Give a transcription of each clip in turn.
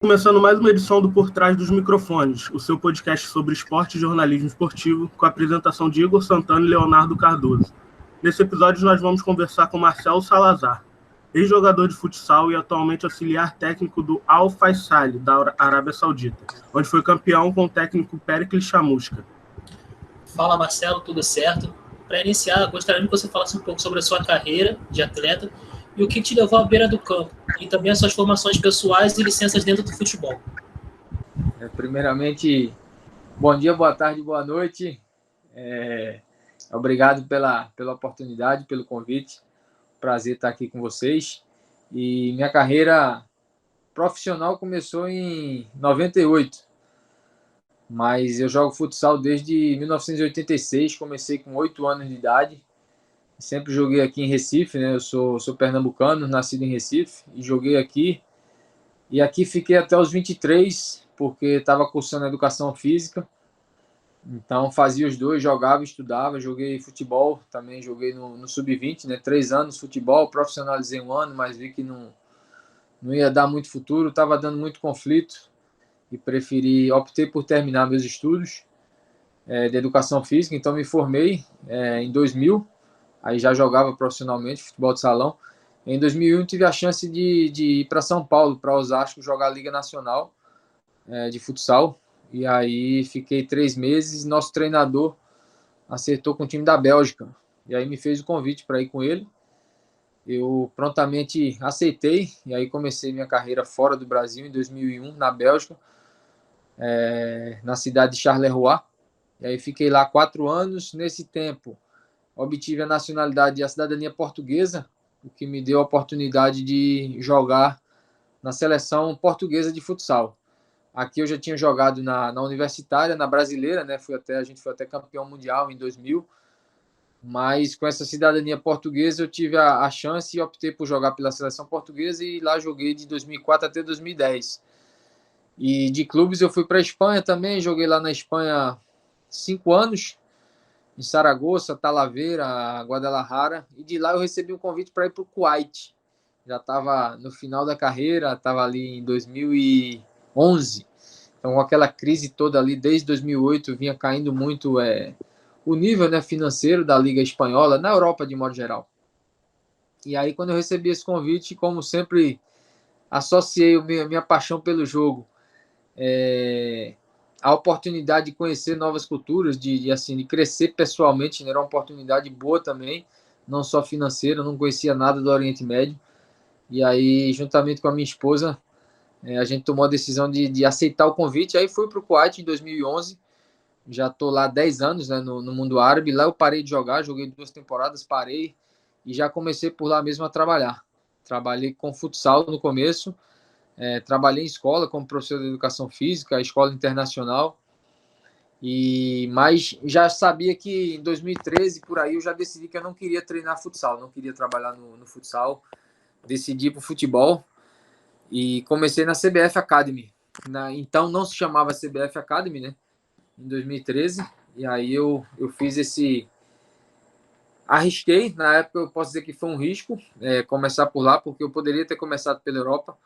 Começando mais uma edição do Por Trás dos Microfones, o seu podcast sobre esporte e jornalismo esportivo, com a apresentação de Igor Santana e Leonardo Cardoso. Nesse episódio nós vamos conversar com Marcelo Salazar, ex-jogador de futsal e atualmente auxiliar técnico do Al Faisaly, da Arábia Saudita, onde foi campeão com o técnico Pericles Chamusca. Fala Marcelo, tudo certo? Para iniciar, gostaria que você falasse um pouco sobre a sua carreira de atleta e o que te levou à beira do campo, e também as suas formações pessoais e licenças dentro do futebol. Primeiramente, bom dia, boa tarde, boa noite. Obrigado pela oportunidade, pelo convite. Prazer estar aqui com vocês. E minha carreira profissional começou em 98, mas eu jogo futsal desde 1986, comecei com 8 anos de idade. Sempre joguei aqui em Recife, né? Eu sou pernambucano, nascido em Recife, e joguei aqui. E aqui fiquei até os 23, porque estava cursando educação física. Então fazia os dois, jogava, estudava, joguei futebol, também joguei no Sub-20, né? 3 anos futebol, profissionalizei 1 ano, mas vi que não ia dar muito futuro, estava dando muito conflito e optei por terminar meus estudos de educação física. Então me formei em 2000, aí já jogava profissionalmente futebol de salão. Em 2001 tive a chance de ir para São Paulo, para Osasco, jogar a Liga Nacional de futsal. E aí fiquei 3 meses, nosso treinador acertou com o time da Bélgica. E aí me fez o convite para ir com ele. Eu prontamente aceitei, e aí comecei minha carreira fora do Brasil em 2001, na Bélgica, na cidade de Charleroi. E aí fiquei lá 4 anos. Nesse tempo, obtive a nacionalidade e a cidadania portuguesa, o que me deu a oportunidade de jogar na seleção portuguesa de futsal. Aqui eu já tinha jogado na universitária, na brasileira, né? A gente foi até campeão mundial em 2000, mas com essa cidadania portuguesa eu tive a chance e optei por jogar pela seleção portuguesa, e lá joguei de 2004 até 2010. E de clubes eu fui para a Espanha também, joguei lá na Espanha 5 anos, em Saragoça, Talavera, Guadalajara, e de lá eu recebi um convite para ir para o Kuwait. Já estava no final da carreira, estava ali em 2011, então com aquela crise toda ali, desde 2008 vinha caindo muito o nível, né, financeiro da Liga Espanhola, na Europa de modo geral. E aí quando eu recebi esse convite, como sempre associei minha paixão pelo jogo, a oportunidade de conhecer novas culturas, de crescer pessoalmente, né? Era uma oportunidade boa também, não só financeira, eu não conhecia nada do Oriente Médio. E aí, juntamente com a minha esposa, a gente tomou a decisão de aceitar o convite. Aí fui para o Kuwait em 2011, já estou lá 10 anos, né, no mundo árabe. Lá eu parei de jogar, joguei 2 temporadas, parei e já comecei por lá mesmo a trabalhar. Trabalhei com futsal no começo, trabalhei em escola como professor de educação física, escola internacional, mas já sabia que em 2013, por aí, eu já decidi que eu não queria treinar futsal, não queria trabalhar no futsal, decidi para o futebol e comecei na CBF Academy. Então não se chamava CBF Academy, né? Em 2013, e aí eu fiz arrisquei, na época eu posso dizer que foi um risco começar por lá, porque eu poderia ter começado pela Europa,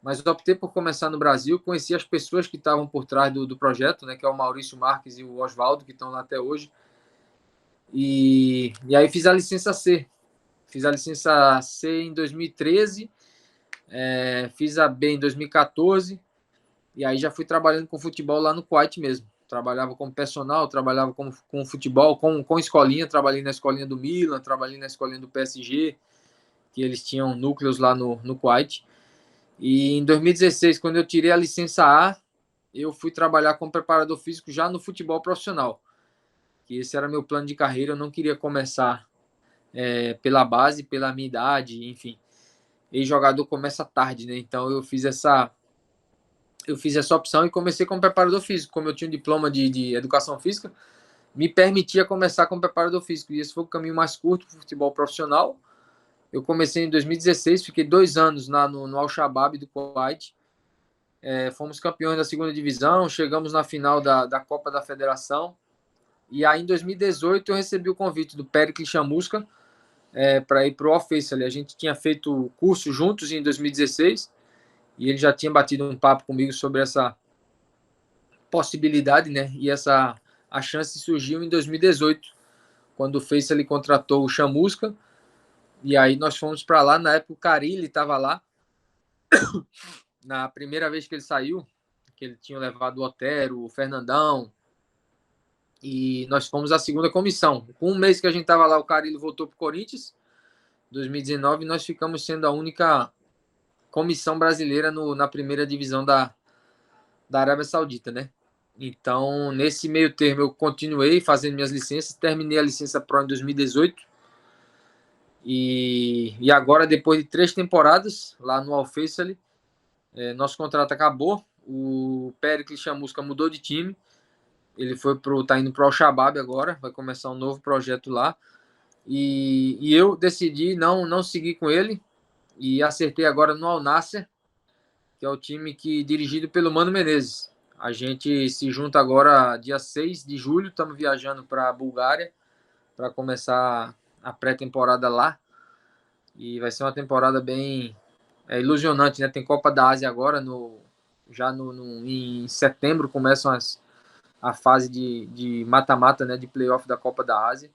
mas eu optei por começar no Brasil. Conheci as pessoas que estavam por trás do projeto, né, que é o Maurício Marques e o Oswaldo, que estão lá até hoje. E aí fiz a licença C. Fiz a licença C em 2013, fiz a B em 2014, e aí já fui trabalhando com futebol lá no Kuwait mesmo. Trabalhava como personal, trabalhava com futebol, com escolinha, trabalhei na escolinha do Milan, trabalhei na escolinha do PSG, que eles tinham núcleos lá no Kuwait. E em 2016, quando eu tirei a licença A, eu fui trabalhar como preparador físico já no futebol profissional. Que esse era meu plano de carreira, eu não queria começar pela base, pela minha idade, enfim. Ex-jogador começa tarde, né? Então eu fiz essa opção e comecei como preparador físico. Como eu tinha um diploma de educação física, me permitia começar como preparador físico. E esse foi o caminho mais curto para o futebol profissional. Eu comecei em 2016, fiquei 2 anos no Al-Shabaab do Kuwait. Fomos campeões da segunda divisão, chegamos na final da Copa da Federação. E aí, em 2018, eu recebi o convite do Pericles Chamusca para ir para o Al Faisaly. A gente tinha feito curso juntos em 2016 e ele já tinha batido um papo comigo sobre essa possibilidade, né? E a chance surgiu em 2018, quando o Face ele contratou o Chamusca, e aí nós fomos para lá. Na época o Carille estava lá, na primeira vez que ele saiu, que ele tinha levado o Otero, o Fernandão, e nós fomos à segunda comissão. Com um mês que a gente estava lá, o Carille voltou para o Corinthians. Em 2019, nós ficamos sendo a única comissão brasileira na primeira divisão da Arábia Saudita, né? Então, nesse meio termo, eu continuei fazendo minhas licenças, terminei a licença Pro em 2018, e agora, depois de 3 temporadas lá no Al Faisal, nosso contrato acabou, o Péricles Chamusca mudou de time, ele tá indo para o Al-Shabaab agora, vai começar um novo projeto lá, e eu decidi não seguir com ele, e acertei agora no Al Nassr, que é o time dirigido pelo Mano Menezes. A gente se junta agora dia 6 de julho, estamos viajando para a Bulgária para começar a pré-temporada lá, e vai ser uma temporada bem ilusionante, né? Tem Copa da Ásia agora, em setembro começam a fase de mata-mata, né, de playoff da Copa da Ásia,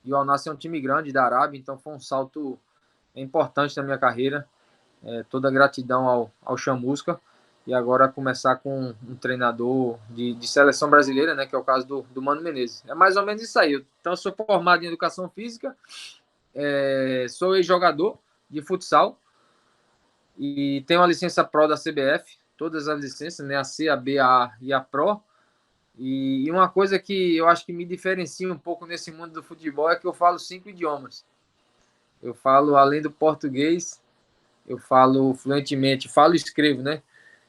e o Al Nassr é um time grande da Arábia, então foi um salto importante na minha carreira. Toda a gratidão ao Chamusca, e agora começar com um treinador de seleção brasileira, né, que é o caso do Mano Menezes. É mais ou menos isso aí. Então, eu sou formado em educação física, sou ex-jogador de futsal e tenho a licença Pro da CBF, todas as licenças, né, a C, a B, a A e a Pro. E uma coisa que eu acho que me diferencia um pouco nesse mundo do futebol é que eu falo 5 idiomas. Eu falo, além do português, eu falo fluentemente, falo e escrevo, né?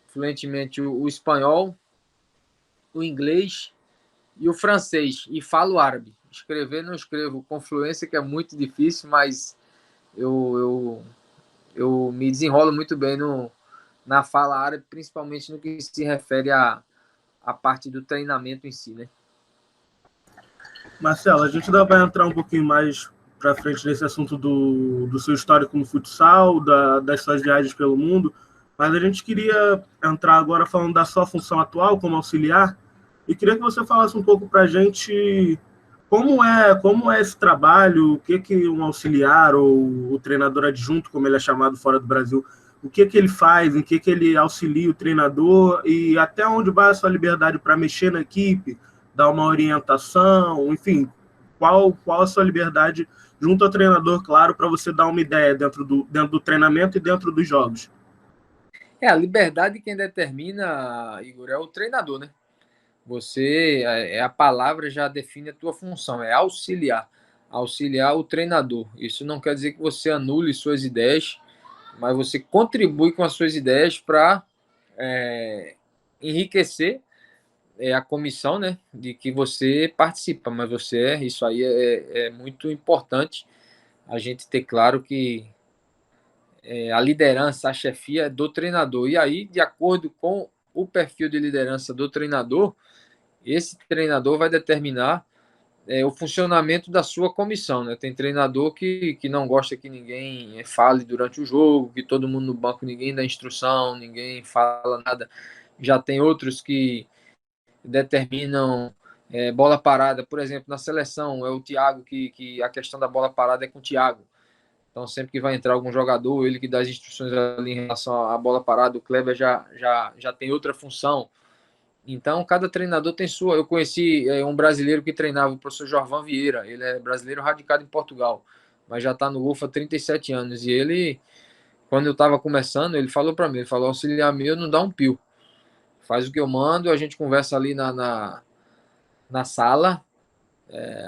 Fluentemente o espanhol, o inglês e o francês. E falo árabe. Escrever não escrevo com fluência, que é muito difícil, mas eu me desenrolo muito bem na fala árabe, principalmente no que se refere à parte do treinamento em si, né? Marcelo, a gente ainda vai entrar um pouquinho mais para frente nesse assunto do seu histórico no futsal, das suas viagens pelo mundo, mas a gente queria entrar agora falando da sua função atual como auxiliar, e queria que você falasse um pouco para a gente como é esse trabalho, o que um auxiliar ou o treinador adjunto, como ele é chamado fora do Brasil, o que ele faz, em que ele auxilia o treinador e até onde vai a sua liberdade para mexer na equipe, dar uma orientação, enfim, qual a sua liberdade junto ao treinador, claro, para você dar uma ideia dentro do treinamento e dentro dos jogos. A liberdade quem determina, Igor, é o treinador, né? Você, a palavra já define a tua função, é auxiliar o treinador. Isso não quer dizer que você anule suas ideias, mas você contribui com as suas ideias para enriquecer a comissão, né, de que você participa, mas isso aí é muito importante a gente ter claro que a liderança, a chefia é do treinador, e aí, de acordo com o perfil de liderança do treinador, esse treinador vai determinar o funcionamento da sua comissão, né? Tem treinador que não gosta que ninguém fale durante o jogo, que todo mundo no banco, ninguém dá instrução, ninguém fala nada. Já tem outros que determinam bola parada. Por exemplo, na seleção, é o Thiago que a questão da bola parada é com o Thiago. Então, sempre que vai entrar algum jogador, ele que dá as instruções ali em relação à bola parada, o Kleber já tem outra função. Então, cada treinador tem sua. Eu conheci um brasileiro que treinava, o professor Jorvan Vieira. Ele é brasileiro radicado em Portugal, mas já está no UFA há 37 anos. E ele, quando eu estava começando, ele falou para mim, ele falou, auxiliar meu não dá um pio. Faz o que eu mando, a gente conversa ali na sala,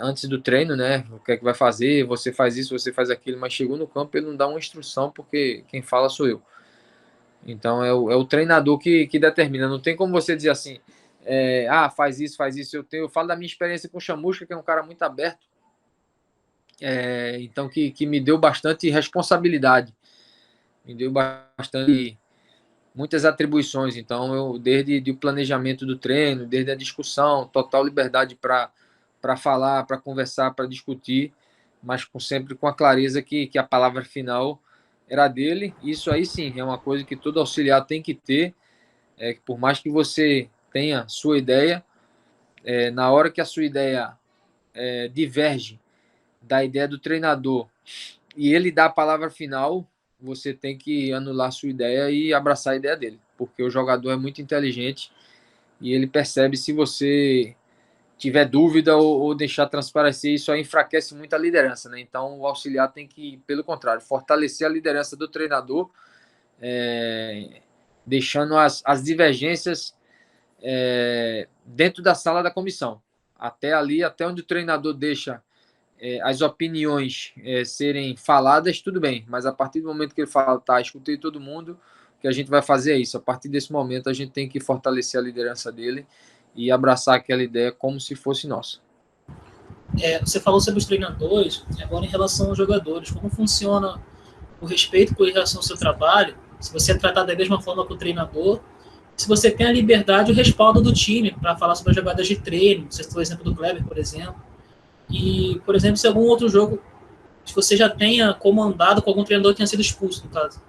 antes do treino, né? O que é que vai fazer, você faz isso, você faz aquilo, mas chegou no campo, ele não dá uma instrução, porque quem fala sou eu. Então é o treinador que determina. Não tem como você dizer assim, faz isso, faz isso. Eu falo da minha experiência com o Chamusca, que é um cara muito aberto, então que me deu bastante responsabilidade, me deu muitas atribuições. Então desde o planejamento do treino, desde a discussão, total liberdade para falar, para conversar, para discutir, mas sempre com a clareza que a palavra final era dele. Isso aí sim, é uma coisa que todo auxiliar tem que ter. Por mais que você tenha sua ideia, na hora que a sua ideia diverge da ideia do treinador e ele dá a palavra final, você tem que anular a sua ideia e abraçar a ideia dele, porque o jogador é muito inteligente e ele percebe se você tiver dúvida ou deixar transparecer, isso aí enfraquece muito a liderança, né? Então o auxiliar tem que, pelo contrário, fortalecer a liderança do treinador, deixando as divergências dentro da sala da comissão. Até ali, até onde o treinador deixa as opiniões serem faladas, tudo bem, mas a partir do momento que ele fala, tá, escutei todo mundo, o que a gente vai fazer é isso. A partir desse momento, a gente tem que fortalecer a liderança dele e abraçar aquela ideia como se fosse nossa. Você falou sobre os treinadores, agora em relação aos jogadores, como funciona o respeito com relação ao seu trabalho, se você é tratado da mesma forma que o treinador, se você tem a liberdade e o respaldo do time para falar sobre as jogadas de treino, você citou o exemplo do Kleber, por exemplo, e, por exemplo, se algum outro jogo que você já tenha comandado com algum treinador que tenha sido expulso, no caso.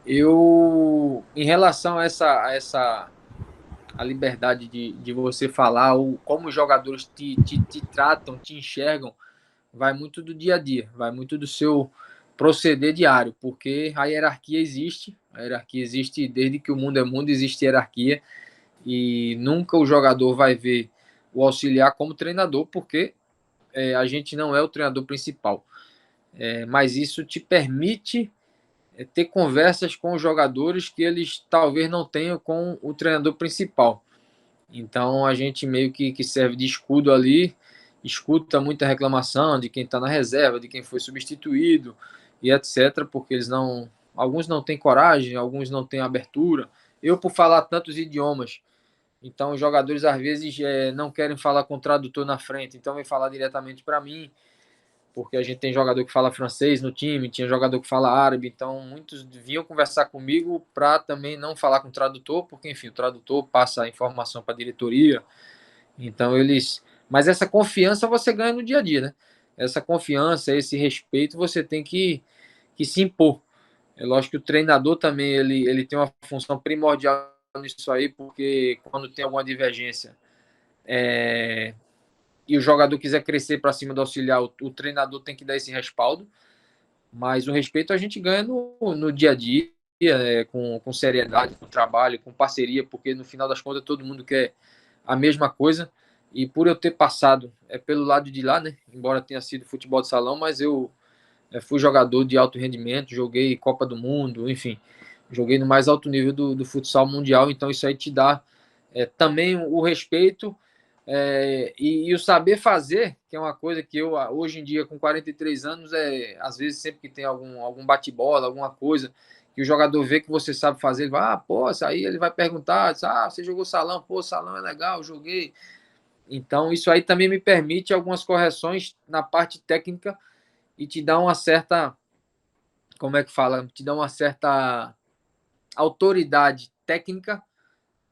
Em relação a essa a liberdade de você falar, ou como os jogadores te tratam, te enxergam, vai muito do dia a dia, vai muito do seu proceder diário, porque a hierarquia existe desde que o mundo é mundo, existe hierarquia, e nunca o jogador vai ver o auxiliar como treinador, porque a gente não é o treinador principal. Mas isso te permite ter conversas com os jogadores que eles talvez não tenham com o treinador principal. Então a gente meio que serve de escudo ali, escuta muita reclamação de quem está na reserva, de quem foi substituído e etc, porque alguns não têm coragem, alguns não têm abertura. Eu, por falar tantos idiomas, então os jogadores às vezes não querem falar com o tradutor na frente, então vem falar diretamente para mim, porque a gente tem jogador que fala francês no time, tinha jogador que fala árabe, então muitos vinham conversar comigo para também não falar com o tradutor, porque enfim, o tradutor passa a informação para a diretoria, então eles... Mas essa confiança você ganha no dia a dia, né? Essa confiança, esse respeito, você tem que se impor. É lógico que o treinador também, ele tem uma função primordial nisso aí, porque quando tem alguma divergência, e o jogador quiser crescer para cima do auxiliar, o treinador tem que dar esse respaldo, mas o respeito a gente ganha no dia a dia, com seriedade, com trabalho, com parceria, porque no final das contas todo mundo quer a mesma coisa, e por eu ter passado pelo lado de lá, né, embora tenha sido futebol de salão, mas eu fui jogador de alto rendimento, joguei Copa do Mundo, enfim, joguei no mais alto nível do futsal mundial, então isso aí te dá também o respeito e o saber fazer, que é uma coisa que eu, hoje em dia, com 43 anos, às vezes sempre que tem algum bate-bola, alguma coisa, que o jogador vê que você sabe fazer, ele vai, pô, isso aí ele vai perguntar, você jogou salão? Pô, salão é legal, joguei. Então, isso aí também me permite algumas correções na parte técnica e te dá uma certa, como é que fala? Te dá uma certa autoridade técnica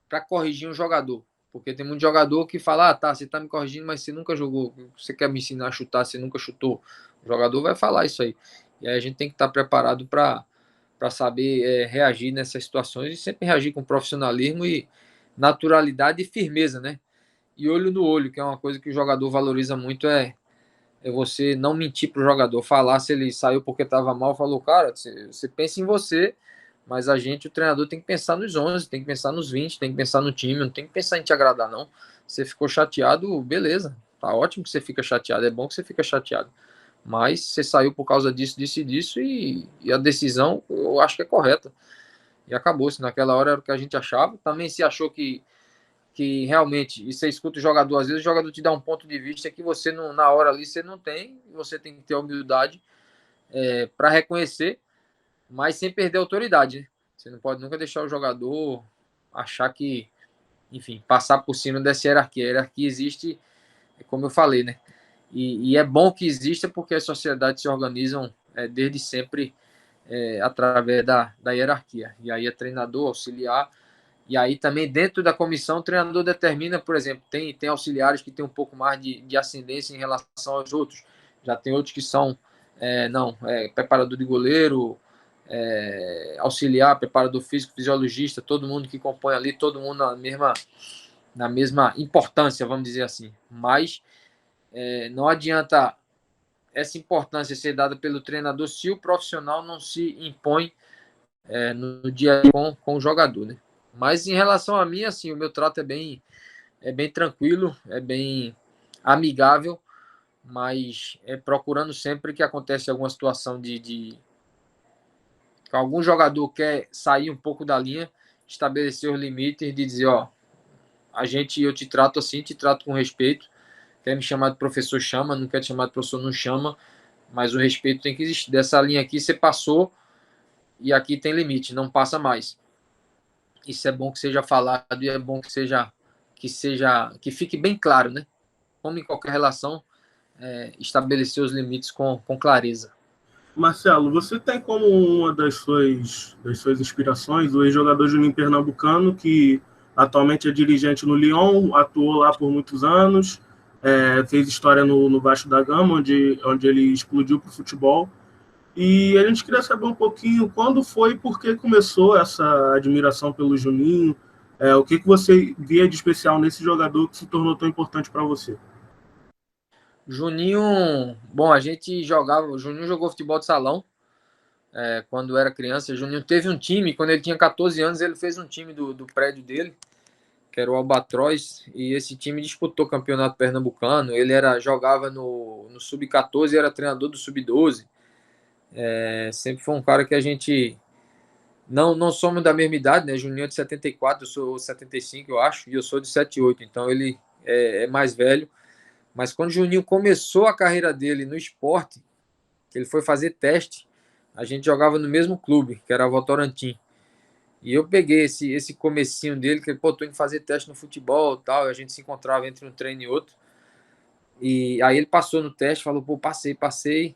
para corrigir um jogador. Porque tem muito jogador que fala, tá, você tá me corrigindo, mas você nunca jogou. Você quer me ensinar a chutar, você nunca chutou. O jogador vai falar isso aí. E aí a gente tem que estar preparado para saber reagir nessas situações e sempre reagir com profissionalismo e naturalidade e firmeza, né? E olho no olho, que é uma coisa que o jogador valoriza muito, é você não mentir pro jogador, falar se ele saiu porque estava mal, falou, cara, você pensa em você, mas o treinador tem que pensar nos 11, tem que pensar nos 20, tem que pensar no time, não tem que pensar em te agradar, não. Você ficou chateado, beleza, tá ótimo que você fica chateado, é bom que você fica chateado, mas você saiu por causa disso, disso e disso, e a decisão eu acho que é correta. E acabou, se naquela hora era o que a gente achava, também se achou que realmente, e você escuta o jogador, às vezes o jogador te dá um ponto de vista que você não, na hora ali você não tem, você tem que ter a humildade para reconhecer, mas sem perder a autoridade, né? Você não pode nunca deixar o jogador achar que, enfim, passar por cima dessa hierarquia. A hierarquia existe, como eu falei, né? E é bom que exista porque as sociedades se organizam desde sempre através da hierarquia. E aí é treinador, auxiliar. E aí também dentro da comissão o treinador determina, por exemplo, tem auxiliares que têm um pouco mais de ascendência em relação aos outros. Já tem outros que são preparador de goleiro, auxiliar, preparador físico, fisiologista, todo mundo que compõe ali, todo mundo na mesma importância, vamos dizer assim. Mas não adianta essa importância ser dada pelo treinador se o profissional não se impõe no dia a dia com o jogador, né? Mas em relação a mim, assim, o meu trato é bem tranquilo, é bem amigável, mas procurando sempre que acontece alguma situação que algum jogador quer sair um pouco da linha, estabelecer os limites de dizer, eu te trato assim, te trato com respeito, quer me chamar de professor, chama, não quer te chamar de professor, não chama, mas o respeito tem que existir. Dessa linha aqui você passou e aqui tem limite, não passa mais. Isso é bom que seja falado e é bom que fique bem claro, né? Como em qualquer relação, estabelecer os limites com clareza. Marcelo, você tem como uma das suas inspirações o ex-jogador Juninho Pernambucano, que atualmente é dirigente no Lyon, atuou lá por muitos anos, fez história no Vasco da Gama, onde ele explodiu para o futebol. E a gente queria saber um pouquinho quando foi e por que começou essa admiração pelo Juninho, o que você via de especial nesse jogador que se tornou tão importante para você? Juninho, bom, o Juninho jogou futebol de salão quando era criança. O Juninho teve um time, quando ele tinha 14 anos, ele fez um time do prédio dele, que era o Albatroz, e esse time disputou o campeonato pernambucano. Ele jogava no Sub-14 e era treinador do Sub-12. Sempre foi um cara que a gente não somos da mesma idade, né? Juninho é de 74, eu sou 75, eu acho, e eu sou de 78, então ele é mais velho. Mas quando o Juninho começou a carreira dele no esporte, que ele foi fazer teste, a gente jogava no mesmo clube, que era a Votorantim. E eu peguei esse comecinho dele, que ele tô indo fazer teste no futebol e tal, e a gente se encontrava entre um treino e outro. E aí ele passou no teste, falou, passei,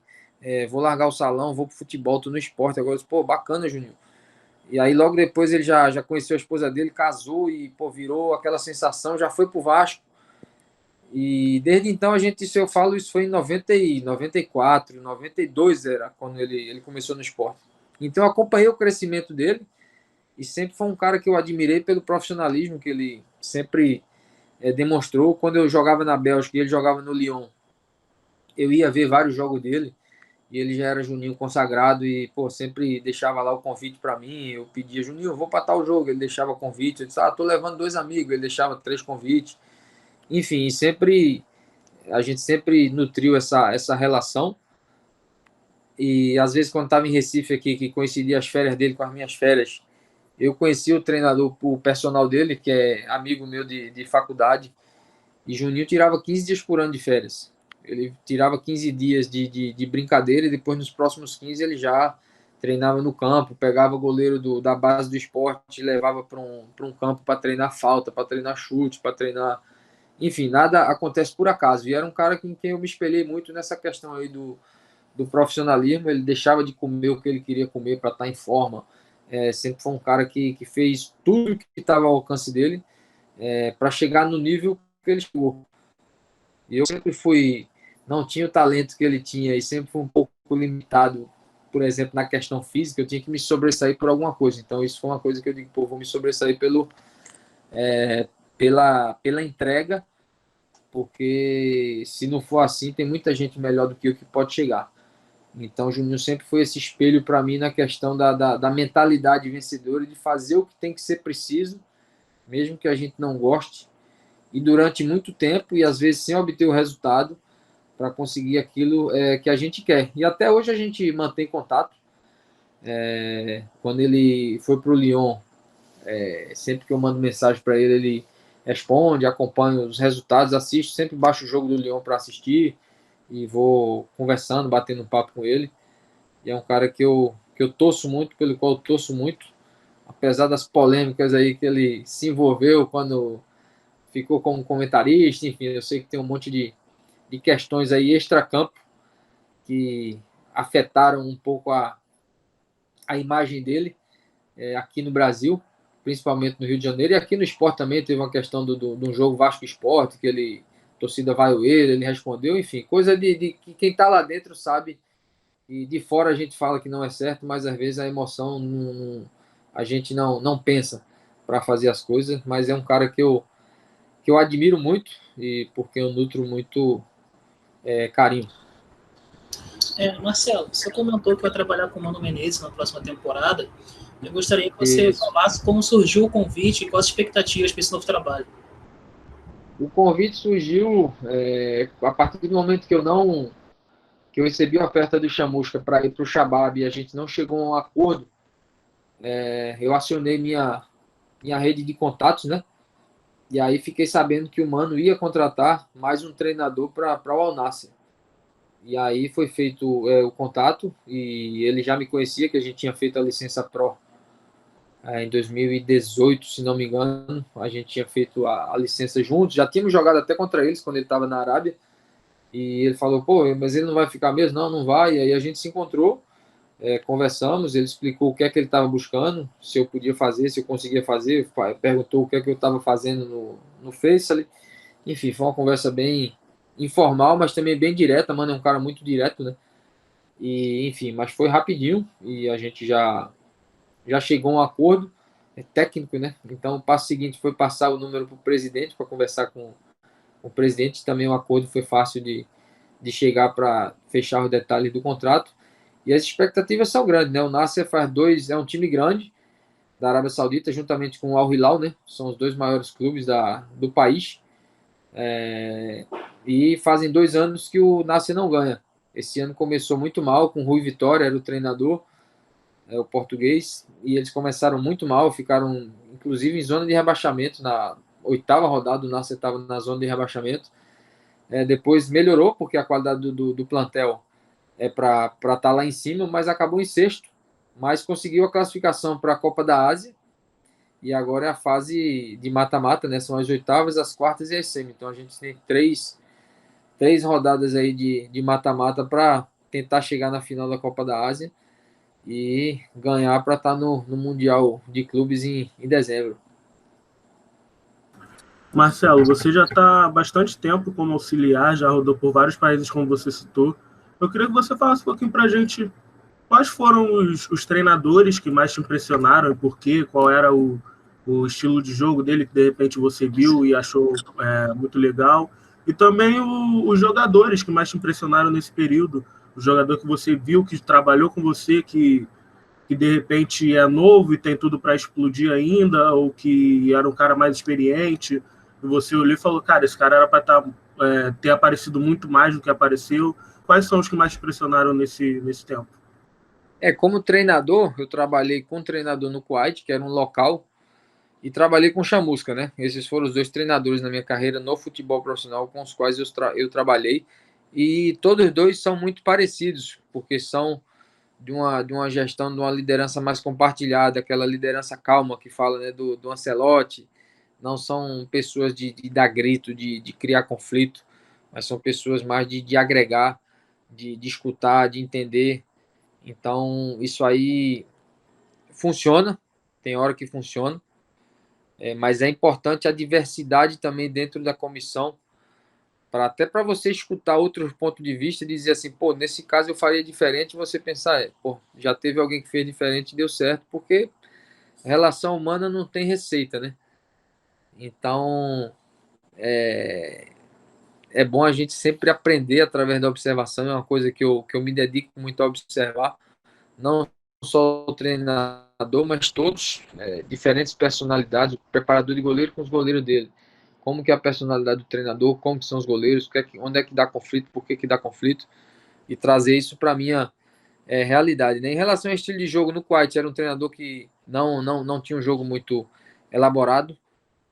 vou largar o salão, vou pro futebol, tô no esporte. Agora eu disse, bacana, Juninho. E aí logo depois ele já conheceu a esposa dele, casou e, virou aquela sensação, já foi pro Vasco. E desde então se eu falo, isso foi em 94, 92 era quando ele começou no esporte. Então eu acompanhei o crescimento dele e sempre foi um cara que eu admirei pelo profissionalismo que ele sempre demonstrou. Quando eu jogava na Bélgica e ele jogava no Lyon, eu ia ver vários jogos dele e ele já era Juninho consagrado e sempre deixava lá o convite para mim. Eu pedia, Juninho, vou para tal jogo, ele deixava convite. Eu disse, tô levando 2 amigos, ele deixava 3 convites. Enfim, a gente sempre nutriu essa relação. E às vezes quando estava em Recife aqui, que coincidia as férias dele com as minhas férias, eu conheci o treinador, o personal dele, que é amigo meu de faculdade, e Juninho tirava 15 dias por ano de férias. Ele tirava 15 dias de brincadeira e depois nos próximos 15 ele já treinava no campo, pegava o goleiro da base do esporte e levava para um campo para treinar falta, para treinar chute, para treinar... Enfim, nada acontece por acaso. E era um cara com quem eu me espelhei muito nessa questão aí do profissionalismo. Ele deixava de comer o que ele queria comer para estar em forma. Sempre foi um cara que fez tudo que estava ao alcance dele para chegar no nível que ele chegou. E eu sempre não tinha o talento que ele tinha e sempre fui um pouco limitado, por exemplo, na questão física. Eu tinha que me sobressair por alguma coisa. Então isso foi uma coisa que eu digo, vou me sobressair pela entrega, porque se não for assim, tem muita gente melhor do que eu que pode chegar. Então o Juninho sempre foi esse espelho para mim na questão da mentalidade vencedora, de fazer o que tem que ser preciso, mesmo que a gente não goste, e durante muito tempo, e às vezes sem obter o resultado, para conseguir aquilo que a gente quer. E até hoje a gente mantém contato. Quando ele foi para o Lyon, sempre que eu mando mensagem para ele, ele responde, acompanha os resultados, assiste, sempre baixo o jogo do Lyon para assistir e vou conversando, batendo um papo com ele. E é um cara que eu torço muito, pelo qual eu torço muito, apesar das polêmicas aí que ele se envolveu quando ficou como comentarista. Enfim, eu sei que tem um monte de questões aí extracampo que afetaram um pouco a imagem dele aqui no Brasil, principalmente no Rio de Janeiro, e aqui no esporte também teve uma questão de um jogo Vasco Esporte, que a torcida vaiou ele respondeu, enfim, coisa de que quem está lá dentro sabe E de fora a gente fala que não é certo, mas às vezes a emoção a gente não pensa para fazer as coisas, mas é um cara que eu admiro muito e porque eu nutro muito carinho. Marcelo, você comentou que vai trabalhar com o Mano Menezes na próxima temporada. Eu gostaria que você Isso. falasse como surgiu o convite e quais as expectativas para esse novo trabalho. O convite surgiu a partir do momento que eu recebi a oferta do Chamusca para ir para o Shabab e a gente não chegou a um acordo. Eu acionei minha rede de contatos, né? E aí fiquei sabendo que o Mano ia contratar mais um treinador para o Al Nassr. E aí foi feito o contato e ele já me conhecia, que a gente tinha feito a licença Pro em 2018, se não me engano. A gente tinha feito a licença juntos, já tínhamos jogado até contra eles quando ele estava na Arábia. E ele falou, pô, mas ele não vai ficar mesmo? Não, não vai. E aí a gente se encontrou, conversamos, ele explicou o que é que ele estava buscando, se eu podia fazer, se eu conseguia fazer, perguntou o que é que eu estava fazendo no Face ali. Enfim, foi uma conversa bem informal, mas também bem direta. Mano, é um cara muito direto, né? E, enfim, mas foi rapidinho e a gente já chegou a um acordo técnico, né? Então, o passo seguinte foi passar o número para o presidente, para conversar com o presidente. Também o acordo foi fácil de chegar para fechar os detalhes do contrato. E as expectativas são grandes, né? O Nasser é um time grande da Arábia Saudita, juntamente com o Al Hilal, né? São os dois maiores clubes do país. E fazem 2 anos que o Nasser não ganha. Esse ano começou muito mal, com o Rui Vitória, era o treinador, o português, e eles começaram muito mal, ficaram inclusive em zona de rebaixamento. Na 8ª rodada, o Nasser estava na zona de rebaixamento. Depois melhorou, porque a qualidade do plantel é para estar lá em cima, mas acabou em sexto, mas conseguiu a classificação para a Copa da Ásia, e agora é a fase de mata-mata, né? São as oitavas, as quartas e as semi. Então a gente tem três rodadas aí de mata-mata para tentar chegar na final da Copa da Ásia e ganhar para estar no Mundial de Clubes em dezembro. Marcelo, você já está há bastante tempo como auxiliar, já rodou por vários países, como você citou. Eu queria que você falasse um pouquinho para a gente quais foram os treinadores que mais te impressionaram e por quê, qual era o estilo de jogo dele que de repente você viu e achou muito legal. E também os jogadores que mais te impressionaram nesse período, o jogador que você viu, que trabalhou com você, que de repente é novo e tem tudo para explodir ainda, ou que era um cara mais experiente, e você olhou e falou, cara, esse cara era para ter aparecido muito mais do que apareceu. Quais são os que mais te impressionaram nesse tempo? Como treinador, eu trabalhei com um treinador no Kuwait, que era um local, e trabalhei com o Chamusca, né? Esses foram os dois treinadores na minha carreira no futebol profissional com os quais eu trabalhei. E todos os dois são muito parecidos, porque são de uma gestão, de uma liderança mais compartilhada, aquela liderança calma que fala, né, do Ancelotti. Não são pessoas de dar grito, de criar conflito, mas são pessoas mais de agregar, de escutar, de entender. Então, isso aí funciona, tem hora que funciona, mas é importante a diversidade também dentro da comissão, até para você escutar outros pontos de vista e dizer assim, pô, nesse caso eu faria diferente, e você pensar, pô, já teve alguém que fez diferente e deu certo, porque relação humana não tem receita, né? Então, é bom a gente sempre aprender através da observação, é uma coisa que eu me dedico muito a observar, não só o treinador, mas todos, diferentes personalidades, o preparador de goleiro com os goleiros dele. Como que é a personalidade do treinador, como que são os goleiros, onde é que dá conflito, por que dá conflito, e trazer isso para a minha realidade. Né? Em relação ao estilo de jogo, no Kuwait era um treinador que não tinha um jogo muito elaborado,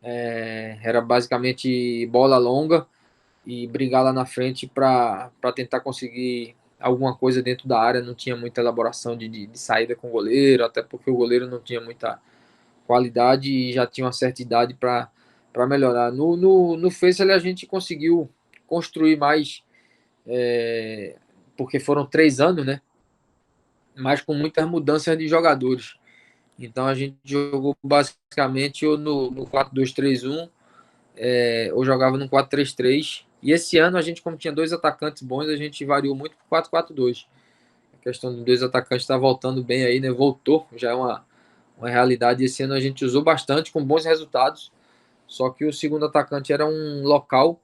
era basicamente bola longa e brigar lá na frente para tentar conseguir alguma coisa dentro da área, não tinha muita elaboração de saída com o goleiro, até porque o goleiro não tinha muita qualidade e já tinha uma certa idade para melhorar. No Face a gente conseguiu construir mais, porque foram 3 anos, né? Mas com muitas mudanças de jogadores. Então a gente jogou basicamente ou no 4-2-3-1, ou jogava no 4-3-3. E esse ano a gente, como tinha dois atacantes bons, a gente variou muito para 4-4-2. questão dos dois atacantes está voltando bem aí, né? Voltou, já é uma realidade. Esse ano a gente usou bastante, com bons resultados. Só que o segundo atacante era um local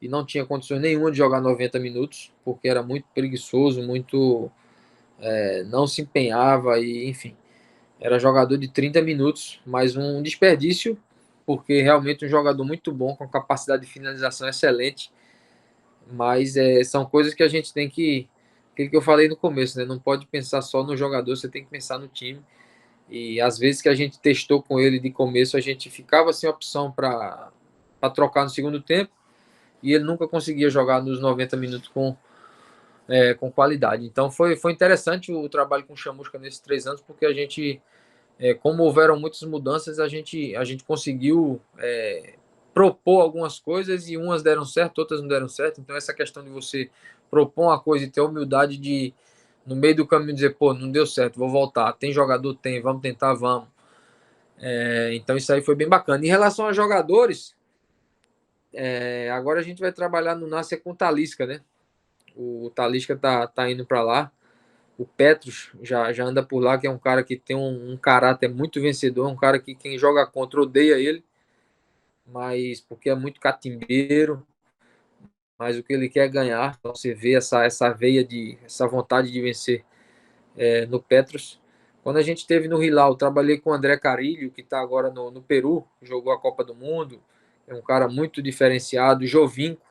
e não tinha condições nenhuma de jogar 90 minutos, porque era muito preguiçoso, muito não se empenhava e, enfim, era jogador de 30 minutos, mas um desperdício, porque realmente um jogador muito bom, com capacidade de finalização excelente, mas são coisas que a gente tem que, aquilo que eu falei no começo, né? Não pode pensar só no jogador, você tem que pensar no time. E às vezes que a gente testou com ele de começo, a gente ficava sem opção para trocar no segundo tempo, e ele nunca conseguia jogar nos 90 minutos com qualidade. Então foi interessante o trabalho com o Chamusca nesses 3 anos, porque a gente, como houveram muitas mudanças, a gente conseguiu propor algumas coisas e umas deram certo, outras não deram certo. Então essa questão de você propor uma coisa e ter a humildade de, no meio do caminho, dizer, pô, não deu certo, vou voltar. Tem jogador? Tem, vamos tentar, vamos. Então isso aí foi bem bacana. Em relação aos jogadores, agora a gente vai trabalhar no Nácia com o Talisca, né? O Talisca tá indo para lá. O Petros já anda por lá, que é um cara que tem um caráter muito vencedor, um cara que quem joga contra odeia ele, mas porque é muito catimbeiro, mas o que ele quer é ganhar. Então você vê essa veia essa vontade de vencer no Petros. Quando a gente esteve no Hilal, trabalhei com o André Carilho, que está agora no Peru, jogou a Copa do Mundo, é um cara muito diferenciado. Jovinco,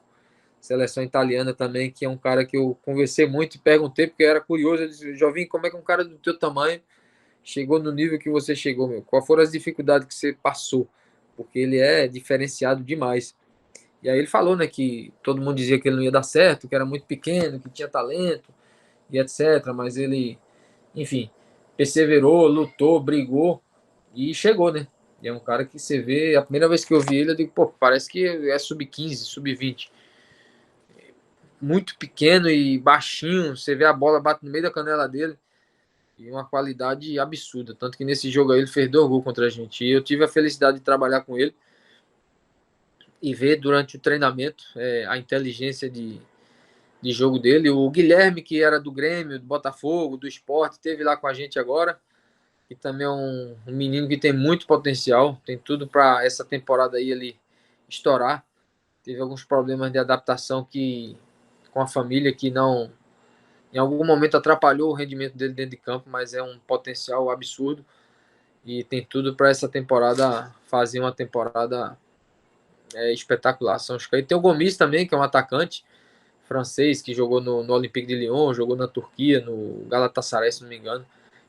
seleção italiana também, que é um cara que eu conversei muito e perguntei, porque eu era curioso. Eu disse, Jovinho, como é que um cara do teu tamanho chegou no nível que você chegou, meu? Quais foram as dificuldades que você passou? Porque ele é diferenciado demais. E aí ele falou, né, que todo mundo dizia que ele não ia dar certo, que era muito pequeno, que tinha talento e etc. Mas ele, enfim, perseverou, lutou, brigou e chegou, né? E é um cara que você vê, a primeira vez que eu vi ele, eu digo, pô, parece que é sub-15, sub-20. Muito pequeno e baixinho, você vê a bola bate no meio da canela dele e uma qualidade absurda, tanto que nesse jogo aí ele fez 2 gols contra a gente, e eu tive a felicidade de trabalhar com ele e ver durante o treinamento a inteligência de jogo dele. O Guilherme, que era do Grêmio, do Botafogo, do Sport, esteve lá com a gente agora, e também é um menino que tem muito potencial, tem tudo para essa temporada aí ele estourar. Teve alguns problemas de adaptação com a família que não, em algum momento atrapalhou o rendimento dele dentro de campo, mas é um potencial absurdo e tem tudo para essa temporada fazer uma temporada espetacular. E tem o Gomis também, que é um atacante francês que jogou no Olympique de Lyon, jogou na Turquia, no Galatasaray, se não me engano,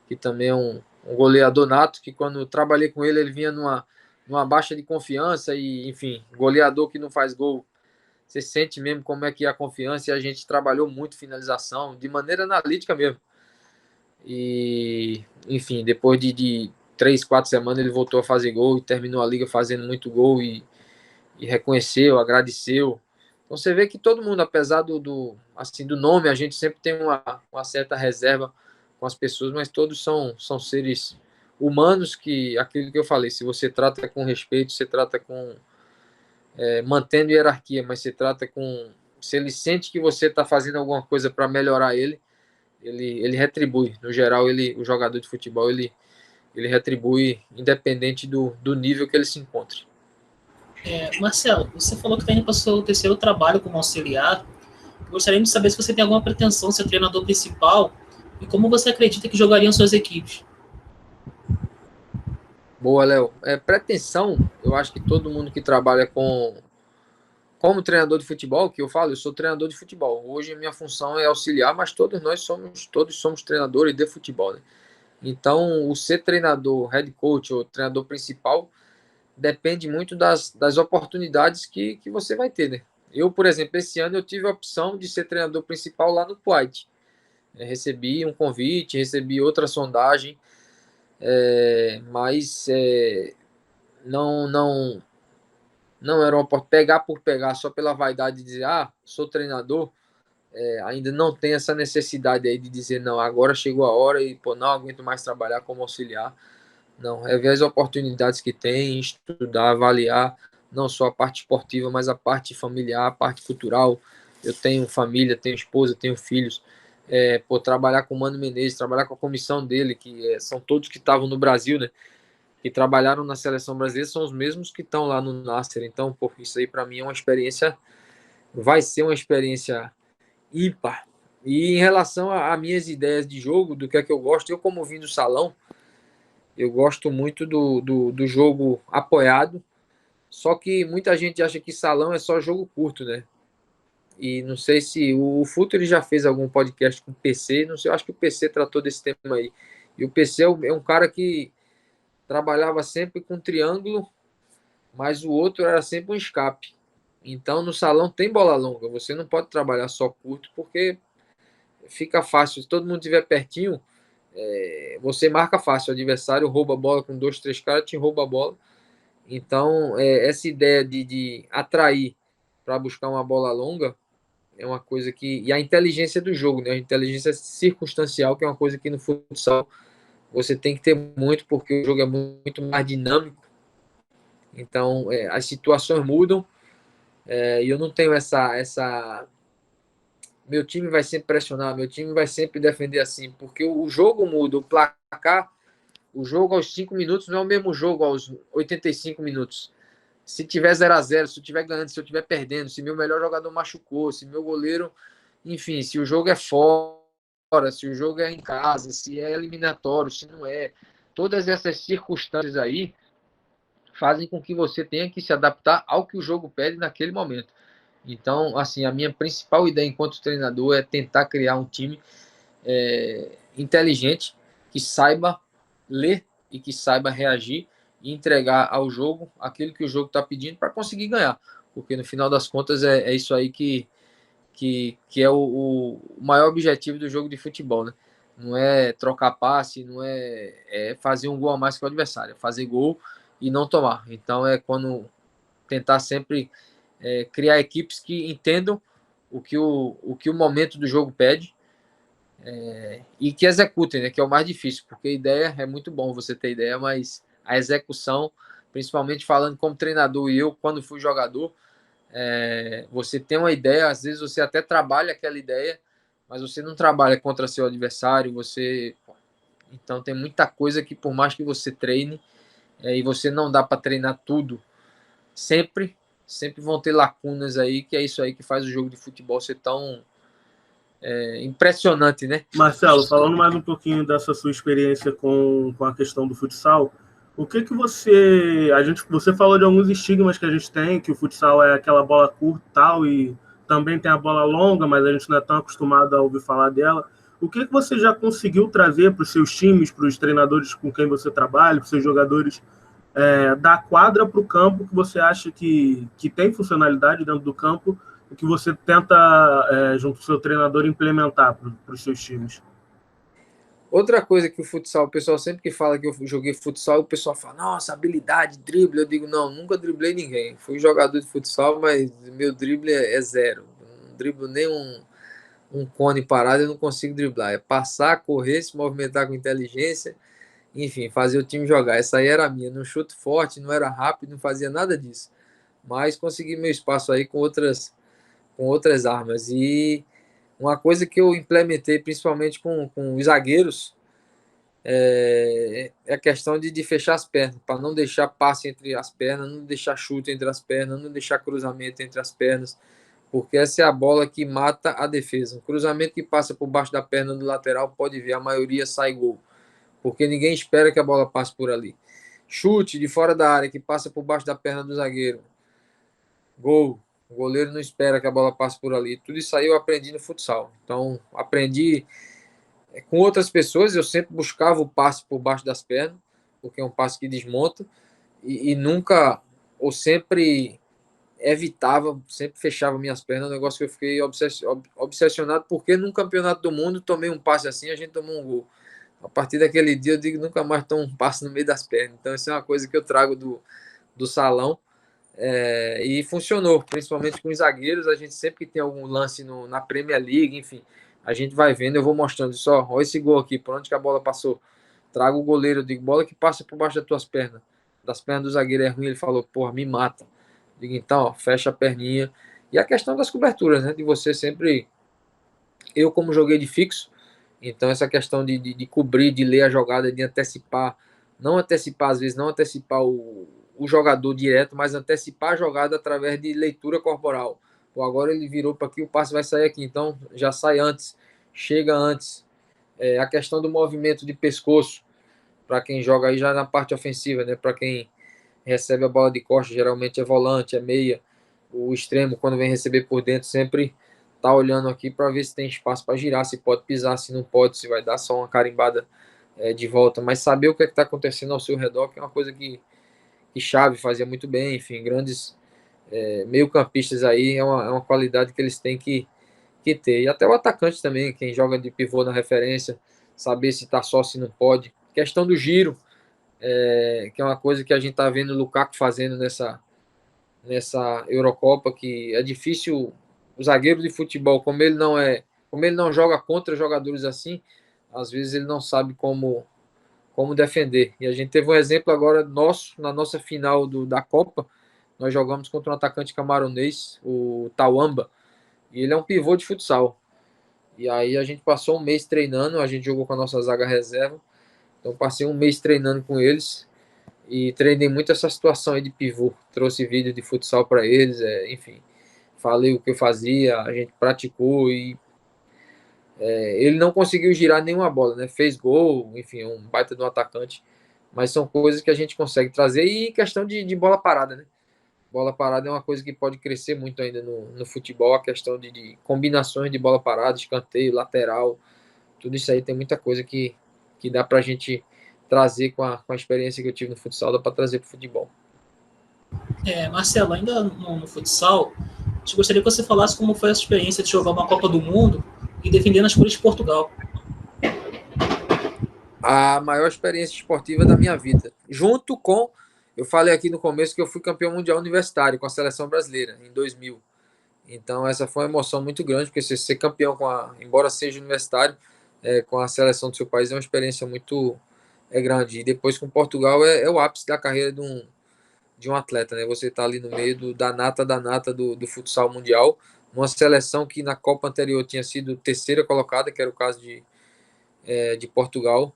que também é um goleador nato, que quando eu trabalhei com ele vinha numa baixa de confiança e, enfim, goleador que não faz gol, você sente mesmo como é que é a confiança, e a gente trabalhou muito finalização, de maneira analítica mesmo. E, enfim, depois de 3, 4 semanas ele voltou a fazer gol e terminou a liga fazendo muito gol e reconheceu, agradeceu. Então você vê que todo mundo, apesar assim, do nome, a gente sempre tem uma certa reserva com as pessoas, mas todos são seres humanos que, aquilo que eu falei, se você trata com respeito, você trata com mantendo hierarquia, mas você trata com, se ele sente que você está fazendo alguma coisa para melhorar ele retribui. No geral, o jogador de futebol, ele retribui independente do nível que ele se encontre. Marcelo, você falou que está indo para o seu terceiro trabalho como auxiliar. Gostaria de saber se você tem alguma pretensão de ser treinador principal e como você acredita que jogariam suas equipes. Boa, Léo. Pretensão, eu acho que todo mundo que trabalha como treinador de futebol, que eu falo, eu sou treinador de futebol. Hoje a minha função é auxiliar, mas todos somos treinadores de futebol, né? Então, o ser treinador, head coach ou treinador principal depende muito das oportunidades que você vai ter, né? Eu, por exemplo, esse ano eu tive a opção de ser treinador principal lá no Kuwait. Recebi um convite, recebi outra sondagem, mas não era uma pegar por pegar só pela vaidade de dizer, sou treinador, ainda não tem essa necessidade aí de dizer, não, agora chegou a hora e, pô, não aguento mais trabalhar como auxiliar. Não, é ver as oportunidades que tem, estudar, avaliar, não só a parte esportiva, mas a parte familiar, a parte cultural. Eu tenho família, tenho esposa, tenho filhos. trabalhar com o Mano Menezes, trabalhar com a comissão dele, que são todos que estavam no Brasil, né? Que trabalharam na seleção brasileira, são os mesmos que estão lá no Nasser. Então, pô, isso aí para mim é uma experiência, vai ser uma experiência ímpar. E em relação a minhas ideias de jogo, do que é que eu gosto, eu como vim do salão, eu gosto muito do jogo apoiado, só que muita gente acha que salão é só jogo curto, né? E não sei se o Futo ele já fez algum podcast com o PC, não sei, eu acho que o PC tratou desse tema aí. E o PC é um cara que trabalhava sempre com triângulo, mas o outro era sempre um escape. Então no salão tem bola longa, você não pode trabalhar só curto, porque fica fácil. Se todo mundo estiver pertinho, você marca fácil. O adversário rouba a bola com 2, 3 caras, te rouba a bola. Então, essa ideia de atrair para buscar uma bola longa é uma coisa que. E a inteligência do jogo, né? A inteligência circunstancial, que é uma coisa que no futsal você tem que ter muito, porque o jogo é muito mais dinâmico. Então, as situações mudam. E eu não tenho essa. Meu time vai sempre pressionar, meu time vai sempre defender assim, porque o jogo muda, o placar, o jogo aos 5 minutos não é o mesmo jogo aos 85 minutos. Se tiver 0-0, se eu tiver ganhando, se eu tiver perdendo, se meu melhor jogador machucou, se meu goleiro, enfim, se o jogo é fora, se o jogo é em casa, se é eliminatório, se não é, todas essas circunstâncias aí fazem com que você tenha que se adaptar ao que o jogo pede naquele momento. Então, assim, a minha principal ideia enquanto treinador é tentar criar um time inteligente, que saiba ler e que saiba reagir e entregar ao jogo aquilo que o jogo está pedindo para conseguir ganhar. Porque no final das contas é isso aí que é o maior objetivo do jogo de futebol, né? Não é trocar passe, não é fazer um gol a mais que o adversário, é fazer gol e não tomar. Então é quando tentar sempre criar equipes que entendam o que o momento do jogo pede e que executem, né? Que é o mais difícil, porque a ideia é muito bom você ter ideia, mas a execução, principalmente falando como treinador e eu, quando fui jogador, você tem uma ideia, às vezes você até trabalha aquela ideia, mas você não trabalha contra seu adversário, então tem muita coisa que por mais que você treine, e você não dá para treinar tudo sempre vão ter lacunas aí, que é isso aí que faz o jogo de futebol ser tão impressionante, né? Marcelo, falando mais um pouquinho dessa sua experiência com a questão do futsal, o que você... Você falou de alguns estigmas que a gente tem, que o futsal é aquela bola curta e tal, e também tem a bola longa, mas a gente não é tão acostumado a ouvir falar dela. O que você já conseguiu trazer para os seus times, para os treinadores com quem você trabalha, para os seus jogadores, da quadra para o campo, que você acha que tem funcionalidade dentro do campo, o que você tenta, junto com o seu treinador, implementar para os seus times? Outra coisa que o futsal, o pessoal sempre que fala que eu joguei futsal, o pessoal fala, nossa, habilidade, drible. Eu digo, não, nunca driblei ninguém. Fui jogador de futsal, mas meu drible é zero. Não driblo nem um cone parado, eu não consigo driblar. É passar, correr, se movimentar com inteligência, enfim, fazer o time jogar. Essa aí era a minha. Não chuto forte, não era rápido, não fazia nada disso. Mas consegui meu espaço aí com outras armas. E uma coisa que eu implementei, principalmente com os zagueiros, a questão de fechar as pernas, para não deixar passe entre as pernas, não deixar chute entre as pernas, não deixar cruzamento entre as pernas, porque essa é a bola que mata a defesa. Um cruzamento que passa por baixo da perna do lateral, pode ver, a maioria sai gol, porque ninguém espera que a bola passe por ali. Chute de fora da área que passa por baixo da perna do zagueiro, gol. O goleiro não espera que a bola passe por ali. Tudo isso aí eu aprendi no futsal. Então, aprendi com outras pessoas, eu sempre buscava o passe por baixo das pernas, porque é um passe que desmonta, e nunca, ou sempre evitava, sempre fechava minhas pernas, um negócio que eu fiquei obsessionado, porque num campeonato do mundo tomei um passe assim, a gente tomou um gol. A partir daquele dia eu digo, nunca mais tomo um passe no meio das pernas. Então isso é uma coisa que eu trago do salão, e funcionou, principalmente com os zagueiros. A gente sempre que tem algum lance na Premier League, enfim, a gente vai vendo, eu vou mostrando só, olha esse gol aqui, por onde que a bola passou. Trago o goleiro, eu digo, bola que passa por baixo das tuas pernas. Das pernas do zagueiro é ruim, ele falou, porra, me mata. Eu digo, então, ó, fecha a perninha. E a questão das coberturas, né, de você sempre Eu, como joguei de fixo, então essa questão de cobrir, de ler a jogada, de antecipar, não antecipar, às vezes, não antecipar o jogador direto, mas antecipar a jogada através de leitura corporal. Pô, agora ele virou para aqui, o passe vai sair aqui, então já sai antes, chega antes. A questão do movimento de pescoço, para quem joga aí já na parte ofensiva, né? Para quem recebe a bola de costa, geralmente é volante, é meia. O extremo, quando vem receber por dentro, sempre tá olhando aqui para ver se tem espaço para girar, se pode pisar, se não pode, se vai dar só uma carimbada de volta. Mas saber o que está acontecendo ao seu redor, que é uma coisa que Xavi fazia muito bem, enfim, grandes meio-campistas aí, é uma qualidade que eles têm que ter. E até o atacante também, quem joga de pivô na referência, saber se está só, se não pode. Questão do giro, que é uma coisa que a gente está vendo o Lukaku fazendo nessa Eurocopa, que é difícil o zagueiro de futebol, como ele não joga contra jogadores assim, às vezes ele não sabe como defender. E a gente teve um exemplo agora nosso, na nossa final da Copa, nós jogamos contra um atacante camaronês, o Tawamba, e ele é um pivô de futsal. E aí a gente passou um mês treinando, a gente jogou com a nossa zaga reserva, então passei um mês treinando com eles, e treinei muito essa situação aí de pivô. Trouxe vídeo de futsal para eles, enfim. Falei o que eu fazia, a gente praticou e ele não conseguiu girar nenhuma bola, né? Fez gol, enfim, um baita de um atacante. Mas são coisas que a gente consegue trazer. E questão de bola parada, né? Bola parada é uma coisa que pode crescer muito ainda no futebol. A questão de combinações de bola parada, escanteio, lateral. Tudo isso aí tem muita coisa que dá pra gente trazer com a experiência que eu tive no futsal, dá pra trazer pro futebol. Marcelo, ainda no futsal, eu gostaria que você falasse como foi a sua experiência de jogar uma Copa do Mundo e defendendo as cores de Portugal. A maior experiência esportiva da minha vida. Junto com, eu falei aqui no começo que eu fui campeão mundial universitário com a seleção brasileira em 2000. Então essa foi uma emoção muito grande, porque você ser campeão embora seja universitário, com a seleção do seu país é uma experiência muito grande. E depois com Portugal é o ápice da carreira de um atleta, né? Você está ali no meio da nata do futsal mundial, uma seleção que na Copa anterior tinha sido terceira colocada, que era o caso de Portugal.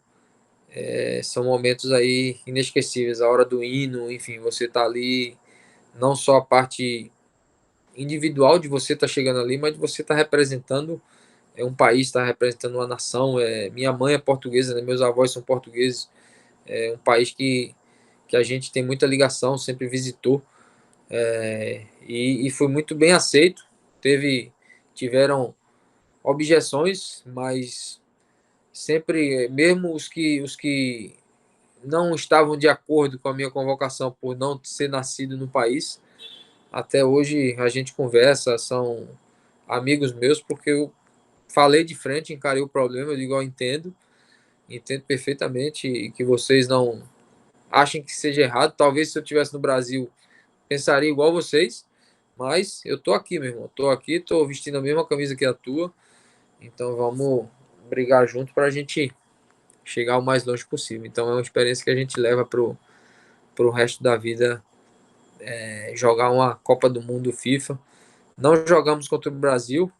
São momentos aí inesquecíveis, a hora do hino, enfim, você tá ali, não só a parte individual de você estar chegando ali, mas de você estar representando um país, está representando uma nação. Minha mãe é portuguesa, né? Meus avós são portugueses, um país que a gente tem muita ligação, sempre visitou, e foi muito bem aceito. Tiveram objeções, mas sempre, mesmo os que não estavam de acordo com a minha convocação por não ser nascido no país, até hoje a gente conversa, são amigos meus, porque eu falei de frente, encarei o problema, eu digo, eu entendo perfeitamente que vocês não achem que seja errado. Talvez se eu estivesse no Brasil, pensaria igual vocês, mas eu tô aqui, meu irmão, tô aqui, tô vestindo a mesma camisa que a tua, então vamos brigar junto para a gente chegar o mais longe possível. Então é uma experiência que a gente leva pro resto da vida, jogar uma Copa do Mundo FIFA. Não jogamos contra o Brasil,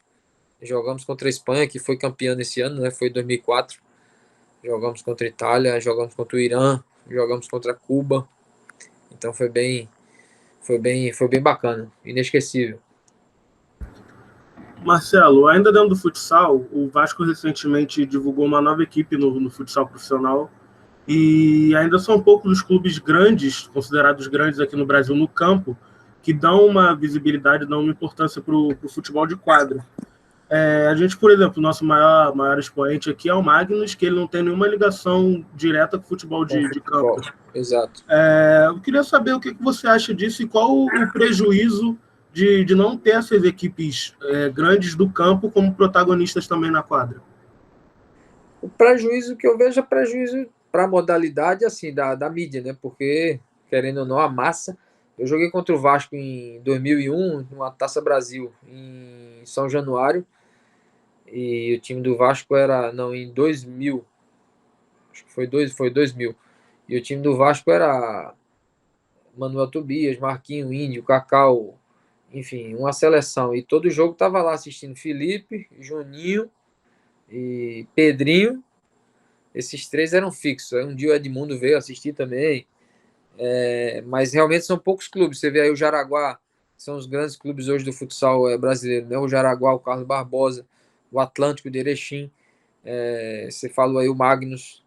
jogamos contra a Espanha, que foi campeã nesse ano, né? Foi 2004. Jogamos contra a Itália, jogamos contra o Irã, jogamos contra Cuba. Então foi bem bacana, inesquecível. Marcelo, ainda dentro do futsal, o Vasco recentemente divulgou uma nova equipe no futsal profissional e ainda são poucos os clubes grandes, considerados grandes aqui no Brasil no campo, que dão uma visibilidade, dão uma importância para o futebol de quadra. A gente, por exemplo, o nosso maior expoente aqui é o Magnus, que ele não tem nenhuma ligação direta com o futebol de campo. Exato. Eu queria saber o que você acha disso e qual o prejuízo de não ter essas equipes grandes do campo como protagonistas também na quadra. O prejuízo que eu vejo é prejuízo para a modalidade assim, da mídia, né? Porque, querendo ou não, a massa. Eu joguei contra o Vasco em 2001, numa Taça Brasil, em São Januário, e o time do Vasco era, não, em 2000, acho que foi 2000, e o time do Vasco era Manuel Tobias, Marquinho, Índio, Cacau, enfim, uma seleção. E todo jogo estava lá assistindo Felipe, Juninho e Pedrinho. Esses três eram fixos. Aí um dia o Edmundo veio assistir também. Mas realmente são poucos clubes. Você vê aí o Jaraguá, são os grandes clubes hoje do futsal brasileiro, né? O Jaraguá, o Carlos Barbosa, o Atlântico de Erechim. Você falou aí o Magnus.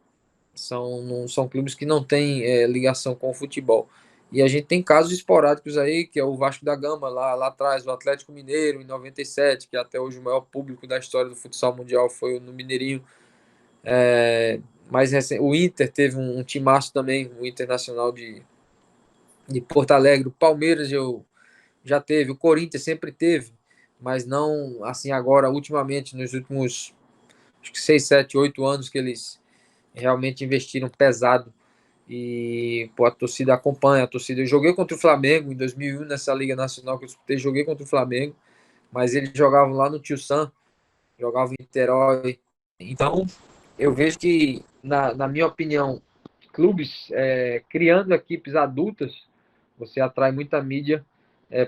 São clubes que não têm ligação com o futebol. E a gente tem casos esporádicos aí, que é o Vasco da Gama, lá atrás, o Atlético Mineiro, em 97, que até hoje o maior público da história do futsal mundial foi no Mineirinho. Mais recente, o Inter teve um timaço também, o Internacional de Porto Alegre. O Palmeiras já teve, o Corinthians sempre teve, mas não assim agora, ultimamente, nos últimos acho que 6, 7, 8 anos que eles realmente investiram pesado e a torcida acompanha, eu joguei contra o Flamengo em 2001 nessa Liga Nacional que eu disputei, joguei contra o Flamengo, mas eles jogavam lá no Tio Sam, jogavam em Niterói, então eu vejo que, na minha opinião, clubes criando equipes adultas, você atrai muita mídia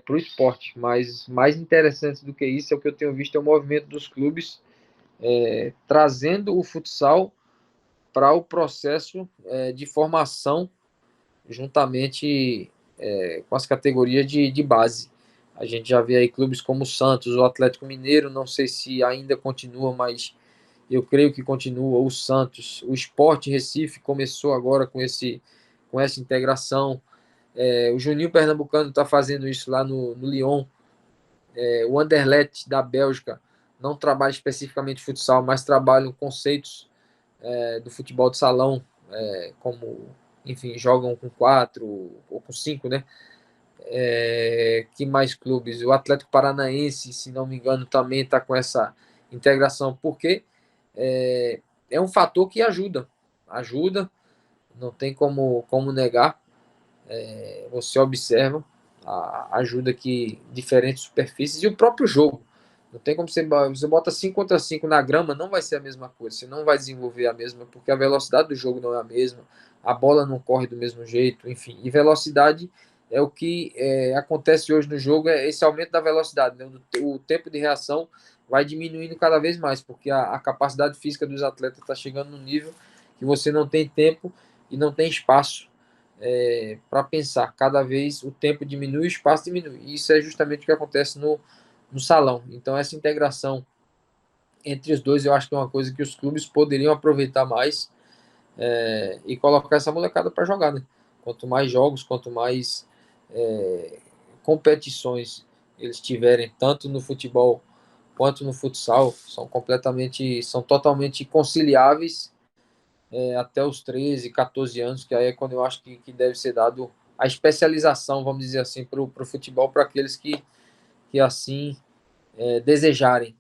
para o esporte, mas mais interessante do que isso é o que eu tenho visto é o movimento dos clubes trazendo o futsal para o processo de formação juntamente com as categorias de base. A gente já vê aí clubes como o Santos, o Atlético Mineiro, não sei se ainda continua, mas eu creio que continua, o Santos. O Sport Recife começou agora com essa integração. O Juninho Pernambucano está fazendo isso lá no Lyon. O Anderlecht da Bélgica não trabalha especificamente futsal, mas trabalham conceitos do futebol de salão, como, enfim, jogam com 4 ou com 5, né? Que mais clubes? O Atlético Paranaense, se não me engano, também está com essa integração, porque é um fator que ajuda, não tem como negar. Você observa a ajuda que diferentes superfícies e o próprio jogo. Não tem como você bota 5 contra 5 na grama, não vai ser a mesma coisa. Você não vai desenvolver a mesma, porque a velocidade do jogo não é a mesma, a bola não corre do mesmo jeito, enfim. E velocidade é o que acontece hoje no jogo, é esse aumento da velocidade, né? O tempo de reação vai diminuindo cada vez mais, porque a capacidade física dos atletas está chegando no nível que você não tem tempo e não tem espaço para pensar. Cada vez o tempo diminui, o espaço diminui. E isso é justamente o que acontece no salão. Então, essa integração entre os dois, eu acho que é uma coisa que os clubes poderiam aproveitar mais e colocar essa molecada para jogar, né? Quanto mais jogos, quanto mais competições eles tiverem, tanto no futebol quanto no futsal, são totalmente conciliáveis até os 13, 14 anos, que aí é quando eu acho que deve ser dado a especialização, vamos dizer assim, para o futebol, para aqueles que assim desejarem.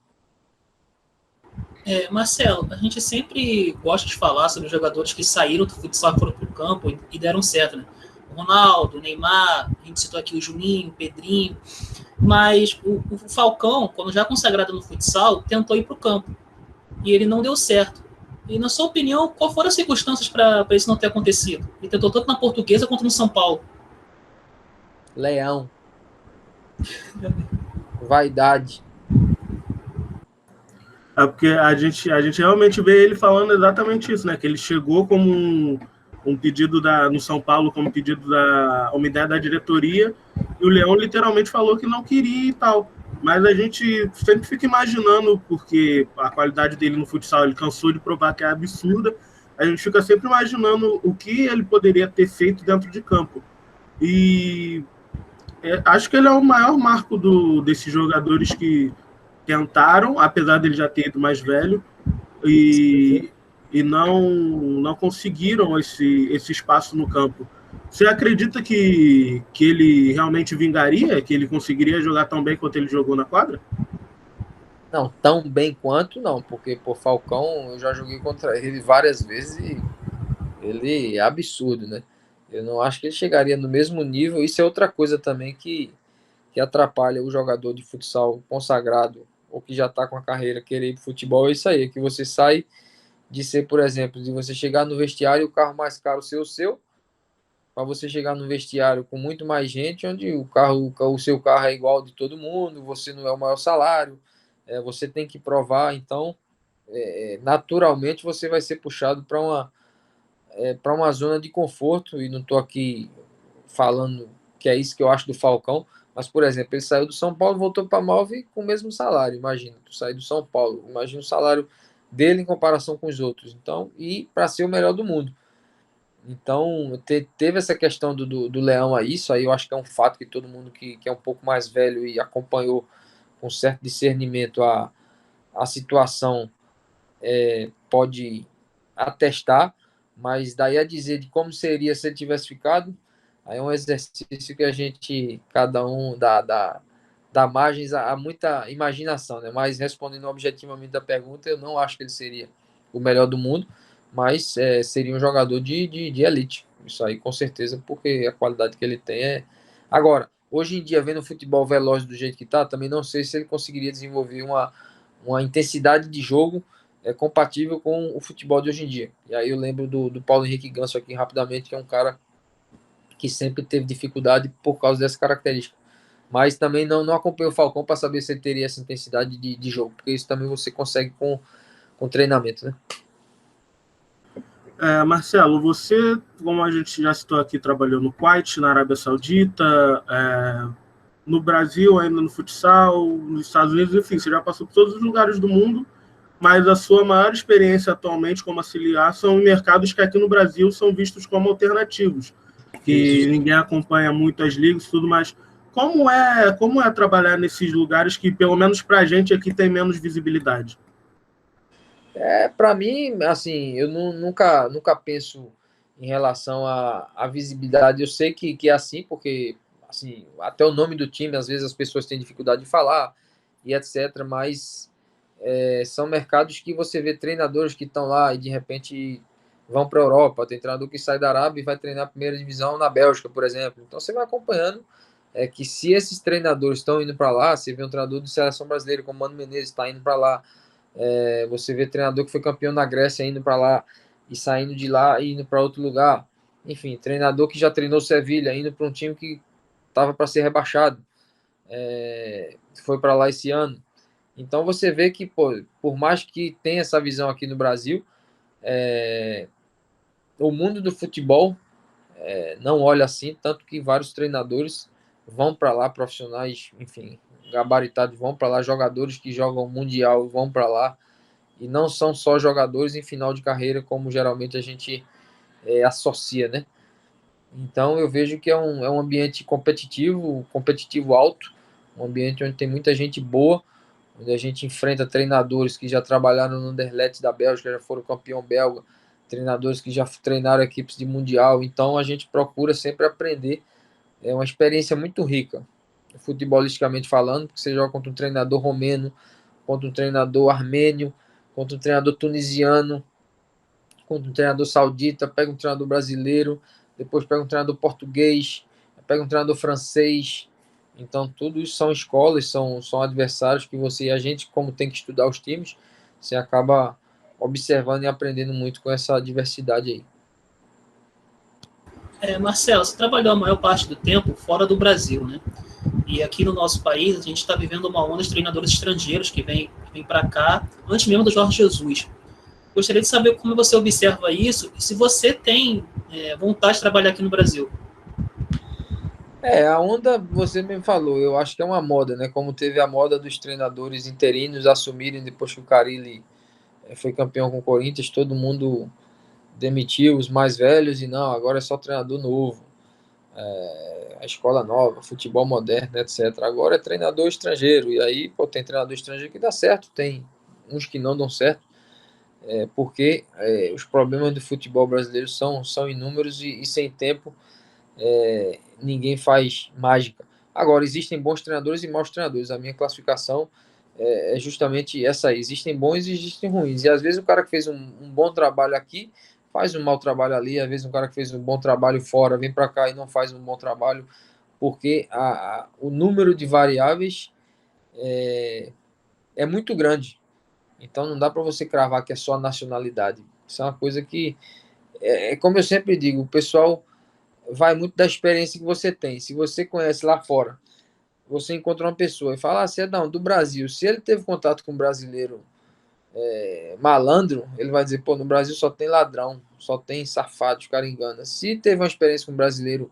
Marcelo, a gente sempre gosta de falar sobre os jogadores que saíram do futsal, foram para o campo e deram certo, né? O Ronaldo, o Neymar, a gente citou aqui o Juninho, o Pedrinho, mas o Falcão, quando já consagrado no futsal, tentou ir para o campo e ele não deu certo. E, na sua opinião, qual foram as circunstâncias para isso não ter acontecido? Ele tentou tanto na Portuguesa quanto no São Paulo. Leão. Vaidade. É porque a gente realmente vê ele falando exatamente isso, né? Que ele chegou como um pedido no São Paulo, como pedido uma ideia da diretoria, e o Leão literalmente falou que não queria e tal. Mas a gente sempre fica imaginando, porque a qualidade dele no futsal, ele cansou de provar que é absurda, a gente fica sempre imaginando o que ele poderia ter feito dentro de campo. E acho que ele é o maior marco desses jogadores que tentaram, apesar dele já ter ido mais velho, e não conseguiram esse espaço no campo. Você acredita que ele realmente vingaria? Que ele conseguiria jogar tão bem quanto ele jogou na quadra? Não, tão bem quanto não, porque por Falcão eu já joguei contra ele várias vezes e ele é absurdo, né? Eu não acho que ele chegaria no mesmo nível. Isso é outra coisa também que atrapalha o jogador de futsal consagrado ou que já está com a carreira querer ir pro futebol. É isso aí, é que você sai de ser, por exemplo, de você chegar no vestiário e o carro mais caro ser o seu, para você chegar no vestiário com muito mais gente, onde o seu carro é igual de todo mundo, você não é o maior salário, você tem que provar, então naturalmente você vai ser puxado para uma zona de conforto, e não estou aqui falando que é isso que eu acho do Falcão, mas, por exemplo, ele saiu do São Paulo e voltou para a Malve com o mesmo salário, imagina, tu sair do São Paulo, imagina o salário dele em comparação com os outros, então, e para ser o melhor do mundo. Então, teve essa questão do Leão aí, isso aí eu acho que é um fato que todo mundo que é um pouco mais velho e acompanhou com certo discernimento a situação pode atestar, mas daí a dizer de como seria se ele tivesse ficado, aí é um exercício que a gente, cada um dá margens a muita imaginação, né? Mas respondendo objetivamente da pergunta, eu não acho que ele seria o melhor do mundo, mas seria um jogador de elite. Isso aí com certeza, porque a qualidade que ele tem é. Agora, hoje em dia, vendo o futebol veloz do jeito que tá, também não sei se ele conseguiria desenvolver uma intensidade de jogo compatível com o futebol de hoje em dia. E aí eu lembro do Paulo Henrique Ganso aqui rapidamente, que é um cara que sempre teve dificuldade por causa dessa característica. Mas também não acompanho o Falcão para saber se ele teria essa intensidade de jogo, porque isso também você consegue com treinamento, né? Marcelo, você, como a gente já citou aqui, trabalhou no Kuwait, na Arábia Saudita, no Brasil, ainda no futsal, nos Estados Unidos, enfim, você já passou por todos os lugares do mundo, mas a sua maior experiência atualmente como auxiliar são em mercados que aqui no Brasil são vistos como alternativos, que Isso. ninguém acompanha muito as ligas e tudo mais. Como é trabalhar nesses lugares que, pelo menos para a gente aqui, tem menos visibilidade? Para mim, assim, eu nunca penso em relação à visibilidade. Eu sei que é assim, porque assim, até o nome do time, às vezes as pessoas têm dificuldade de falar e etc. Mas são mercados que você vê treinadores que estão lá e de repente vão para a Europa. Tem treinador que sai da Arábia e vai treinar a primeira divisão na Bélgica, por exemplo. Então você vai acompanhando que se esses treinadores estão indo para lá, você vê um treinador de seleção brasileira como Mano Menezes está indo para lá. Você vê treinador que foi campeão na Grécia indo para lá e saindo de lá e indo para outro lugar. Enfim, treinador que já treinou Sevilha, indo para um time que estava para ser rebaixado, foi para lá esse ano. Então você vê que, pô, por mais que tenha essa visão aqui no Brasil, o mundo do futebol não olha assim, tanto que vários treinadores vão para lá, profissionais, enfim, gabaritados vão para lá, jogadores que jogam mundial vão para lá, e não são só jogadores em final de carreira, como geralmente a gente associa, né? Então eu vejo que é um ambiente competitivo alto, um ambiente onde tem muita gente boa, onde a gente enfrenta treinadores que já trabalharam no Anderlecht da Bélgica, já foram campeão belga, treinadores que já treinaram equipes de mundial, então a gente procura sempre aprender, é uma experiência muito rica, futebolisticamente falando, porque você joga contra um treinador romeno, contra um treinador armênio, contra um treinador tunisiano, contra um treinador saudita, pega um treinador brasileiro, depois pega um treinador português, pega um treinador francês. Então, tudo isso são escolas, são adversários que a gente, como tem que estudar os times, você acaba observando e aprendendo muito com essa diversidade aí. Marcelo, você trabalhou a maior parte do tempo fora do Brasil, né? E aqui no nosso país, a gente está vivendo uma onda de treinadores estrangeiros que vem para cá, antes mesmo do Jorge Jesus. Gostaria de saber como você observa isso e se você tem vontade de trabalhar aqui no Brasil. A onda, você me falou, eu acho que é uma moda, né? Como teve a moda dos treinadores interinos assumirem depois que o Carille foi campeão com o Corinthians, todo mundo demitiu os mais velhos e não, agora é só treinador novo, a escola nova, futebol moderno, etc. Agora é treinador estrangeiro, e aí pô, tem treinador estrangeiro que dá certo, tem uns que não dão certo, porque os problemas do futebol brasileiro são inúmeros e sem tempo ninguém faz mágica. Agora, existem bons treinadores e maus treinadores. A minha classificação é justamente essa aí. Existem bons e existem ruins. E às vezes o cara que fez um bom trabalho aqui faz um mau trabalho ali. Às vezes um cara que fez um bom trabalho fora vem para cá e não faz um bom trabalho, porque o número de variáveis é muito grande. Então não dá para você cravar que é só a nacionalidade. Isso é uma coisa que, como eu sempre digo, o pessoal vai muito da experiência que você tem. Se você conhece lá fora, você encontra uma pessoa e fala, você é do Brasil. Se ele teve contato com um brasileiro malandro, ele vai dizer, pô, no Brasil só tem ladrão, só tem safado, os caras enganam. Se teve uma experiência com um brasileiro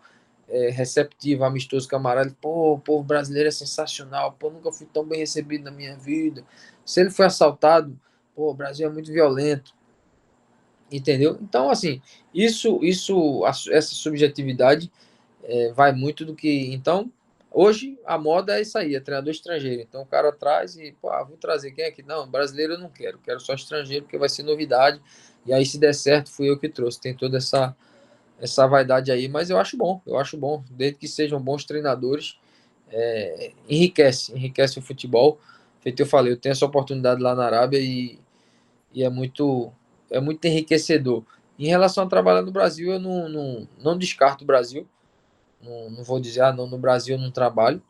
receptivo, amistoso, camarada, pô, o povo brasileiro é sensacional, pô, nunca fui tão bem recebido na minha vida. Se ele foi assaltado, pô, o Brasil é muito violento, entendeu? Então, assim, essa subjetividade vai muito do que. Então, hoje a moda é isso aí, é treinador estrangeiro. Então o cara traz e, pô, vou trazer quem aqui? Não, brasileiro eu não quero só estrangeiro porque vai ser novidade. E aí, se der certo, fui eu que trouxe. Tem toda essa vaidade aí, mas eu acho bom, desde que sejam bons treinadores, enriquece o futebol. Feito eu falei, eu tenho essa oportunidade lá na Arábia e é muito enriquecedor. Em relação a trabalhar no Brasil, eu não descarto o Brasil. Não vou dizer, não, no Brasil eu não trabalho.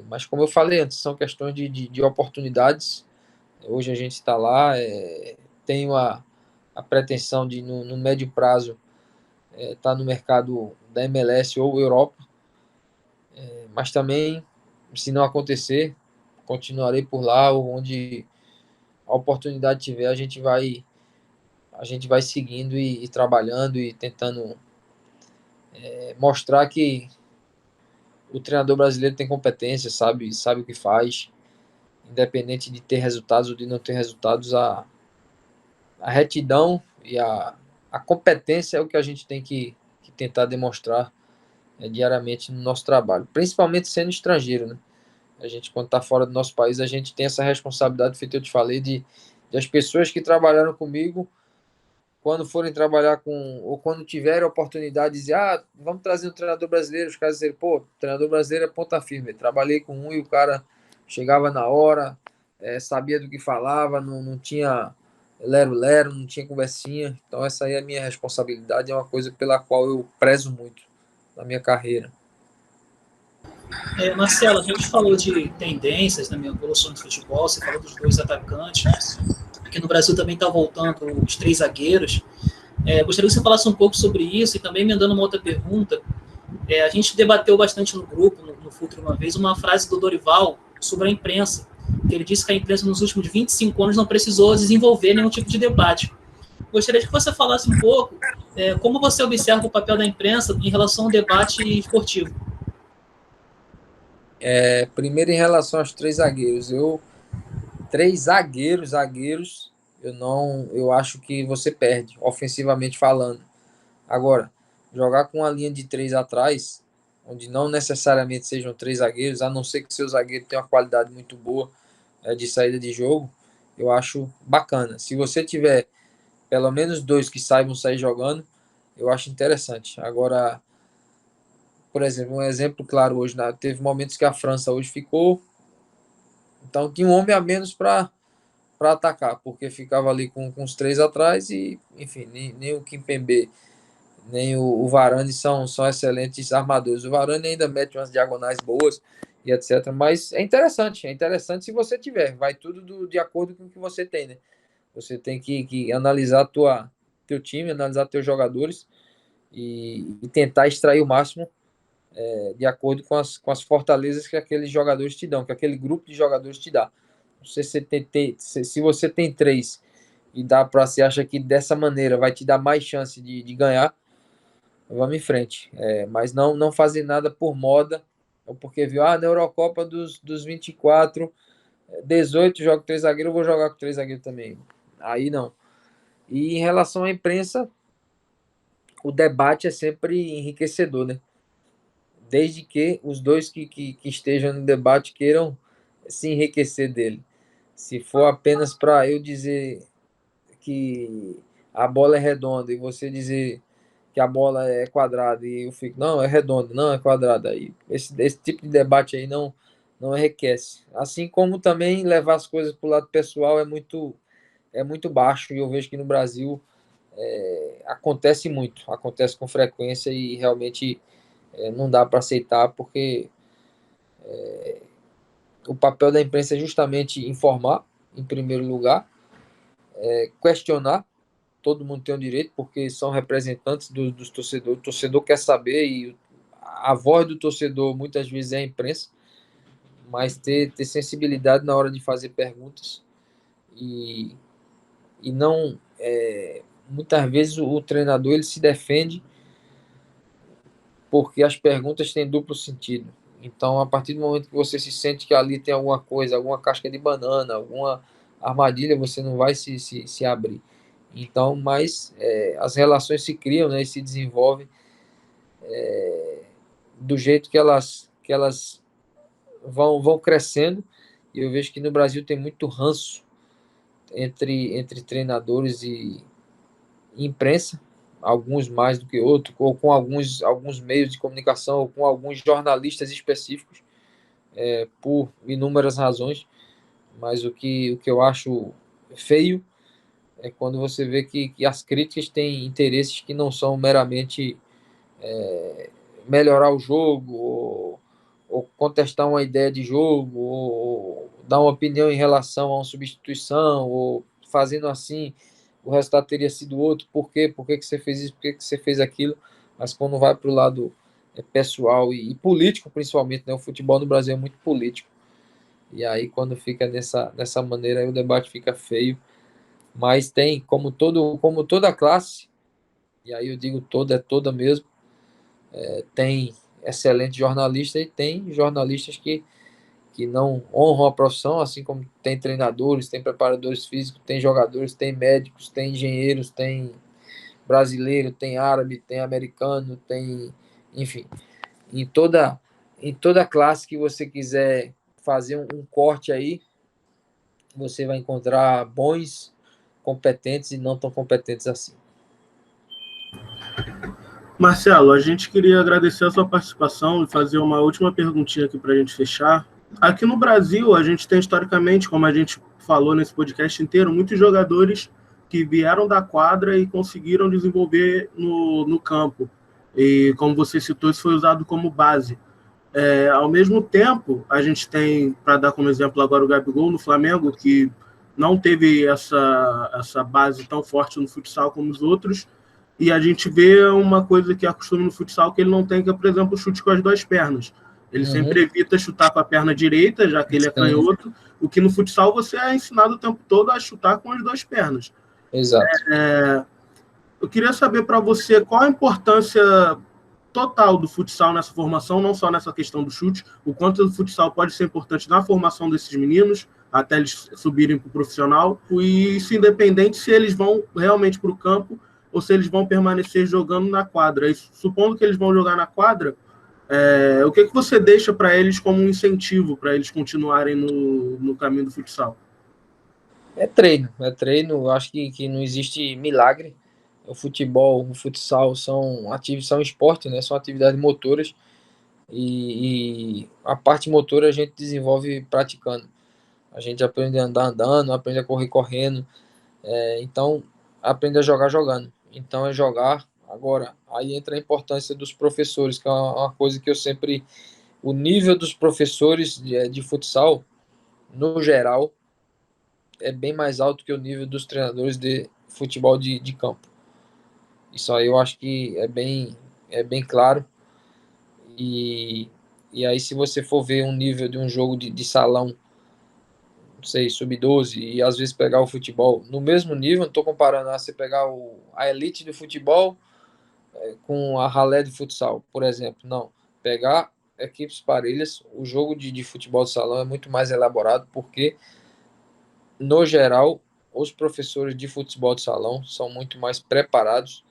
Mas como eu falei antes, são questões de oportunidades. Hoje a gente está lá, tenho a pretensão de, no médio prazo, estar no mercado da MLS ou Europa. Mas também, se não acontecer, continuarei por lá, onde a oportunidade tiver, a gente vai seguindo e trabalhando e tentando mostrar que o treinador brasileiro tem competência, sabe o que faz, independente de ter resultados ou de não ter resultados, a retidão e a competência é o que a gente tem que tentar demonstrar diariamente no nosso trabalho, principalmente sendo estrangeiro, né? A gente, quando está fora do nosso país, a gente tem essa responsabilidade, feito eu te falei, de as pessoas que trabalharam comigo, quando forem trabalhar ou quando tiverem a oportunidade, dizer, vamos trazer um treinador brasileiro, os caras dizerem, pô, treinador brasileiro é ponta firme. Eu trabalhei com um e o cara chegava na hora, sabia do que falava, não tinha lero-lero, não tinha conversinha. Então essa aí é a minha responsabilidade, é uma coisa pela qual eu prezo muito na minha carreira. Marcelo, a gente falou de tendências na minha evolução do futebol, você falou dos dois atacantes. Aqui no Brasil também está voltando os três zagueiros. Gostaria que você falasse um pouco sobre isso e também me dando uma outra pergunta. A gente debateu bastante no grupo, no Futre uma vez, uma frase do Dorival sobre a imprensa, que ele disse que a imprensa nos últimos 25 anos não precisou desenvolver nenhum tipo de debate. Gostaria que você falasse um pouco como você observa o papel da imprensa em relação ao debate esportivo. Primeiro, em relação aos três zagueiros, três zagueiros, eu acho que você perde, ofensivamente falando. Agora, jogar com uma linha de três atrás, onde não necessariamente sejam três zagueiros, a não ser que seu zagueiro tenha uma qualidade muito boa de saída de jogo, eu acho bacana. Se você tiver pelo menos dois que saibam sair jogando, eu acho interessante. Agora, por exemplo, um exemplo claro hoje, teve momentos que a França hoje ficou, então tinha um homem a menos para atacar, porque ficava ali com os três atrás e, enfim, nem o Kimpembe nem o Varane são excelentes armadores. O Varane ainda mete umas diagonais boas e etc. Mas é interessante se você tiver. Vai tudo de acordo com o que você tem, né? Você tem que analisar teu time, analisar teus jogadores e tentar extrair o máximo de acordo com as fortalezas que aqueles jogadores te dão, que aquele grupo de jogadores te dá. Se você tem três e você acha que dessa maneira vai te dar mais chance de ganhar, vamos em frente. Mas não fazer nada por moda, ou porque viu, na Eurocopa dos 24, 18 jogo três zagueiros, eu vou jogar com três zagueiros também. Aí não. E em relação à imprensa, o debate é sempre enriquecedor, né? Desde que os dois que estejam no debate queiram se enriquecer dele. Se for apenas para eu dizer que a bola é redonda e você dizer que a bola é quadrada e eu fico, não, é redonda, não, é quadrada. Aí esse tipo de debate aí não enriquece. Assim como também levar as coisas para o lado pessoal é muito baixo e eu vejo que no Brasil acontece com frequência e realmente não dá para aceitar porque o papel da imprensa é justamente informar, em primeiro lugar, questionar todo mundo tem o direito, porque são representantes dos torcedores. O torcedor quer saber e a voz do torcedor muitas vezes é a imprensa, mas ter sensibilidade na hora de fazer perguntas e não... muitas vezes o treinador ele se defende porque as perguntas têm duplo sentido. Então, a partir do momento que você se sente que ali tem alguma coisa, alguma casca de banana, alguma armadilha, você não vai se abrir. Então, mas as relações se criam, né, e se desenvolvem do jeito que elas vão crescendo. E eu vejo que no Brasil tem muito ranço entre treinadores e imprensa, alguns mais do que outros, ou com alguns meios de comunicação, ou com alguns jornalistas específicos, por inúmeras razões. Mas o que eu acho feio é quando você vê que as críticas têm interesses que não são meramente melhorar o jogo, ou contestar uma ideia de jogo, ou dar uma opinião em relação a uma substituição, ou fazendo assim, o resultado teria sido outro, por quê? Por que você fez isso? Por que você fez aquilo? Mas quando vai para o lado pessoal e político, principalmente, né? O futebol no Brasil é muito político. E aí, quando fica nessa maneira, aí o debate fica feio. Mas tem, como toda classe, e aí eu digo toda, é toda mesmo, tem excelentes jornalistas e tem jornalistas que não honram a profissão, assim como tem treinadores, tem preparadores físicos, tem jogadores, tem médicos, tem engenheiros, tem brasileiro, tem árabe, tem americano, tem, enfim, em toda classe que você quiser fazer um corte aí, você vai encontrar bons, competentes e não tão competentes assim. Marcelo, a gente queria agradecer a sua participação e fazer uma última perguntinha aqui para a gente fechar. Aqui no Brasil, a gente tem historicamente, como a gente falou nesse podcast inteiro, muitos jogadores que vieram da quadra e conseguiram desenvolver no campo. E como você citou, isso foi usado como base. Ao mesmo tempo, a gente tem, para dar como exemplo agora o Gabigol no Flamengo, que não teve essa base tão forte no futsal como os outros, e a gente vê uma coisa que é costume no futsal que ele não tem, que é, por exemplo, o chute com as duas pernas. Ele sempre evita chutar com a perna direita, já que ele é canhoto, o que no futsal você é ensinado o tempo todo a chutar com as duas pernas. Exato. Eu queria saber para você qual a importância total do futsal nessa formação, não só nessa questão do chute, o quanto o futsal pode ser importante na formação desses meninos, até eles subirem para o profissional, e isso independente se eles vão realmente para o campo ou se eles vão permanecer jogando na quadra. E, supondo que eles vão jogar na quadra, o que você deixa para eles como um incentivo para eles continuarem no caminho do futsal? É treino. Acho que não existe milagre. O futebol, o futsal são esporte, né? São atividades motoras e a parte motora a gente desenvolve praticando. A gente aprende a andar andando, aprende a correr correndo, então aprende a jogar jogando. Então é jogar. Agora, aí entra a importância dos professores, que é uma coisa que eu sempre... O nível dos professores de futsal, no geral, é bem mais alto que o nível dos treinadores de futebol de campo. Isso aí eu acho que é bem claro. E aí, se você for ver um nível de um jogo de salão, não sei, sub-12, e às vezes pegar o futebol no mesmo nível, não estou comparando a você pegar a elite do futebol com a ralé de futsal, por exemplo. Não. Pegar equipes parelhas, o jogo de futebol de salão é muito mais elaborado, porque, no geral, os professores de futebol de salão são muito mais preparados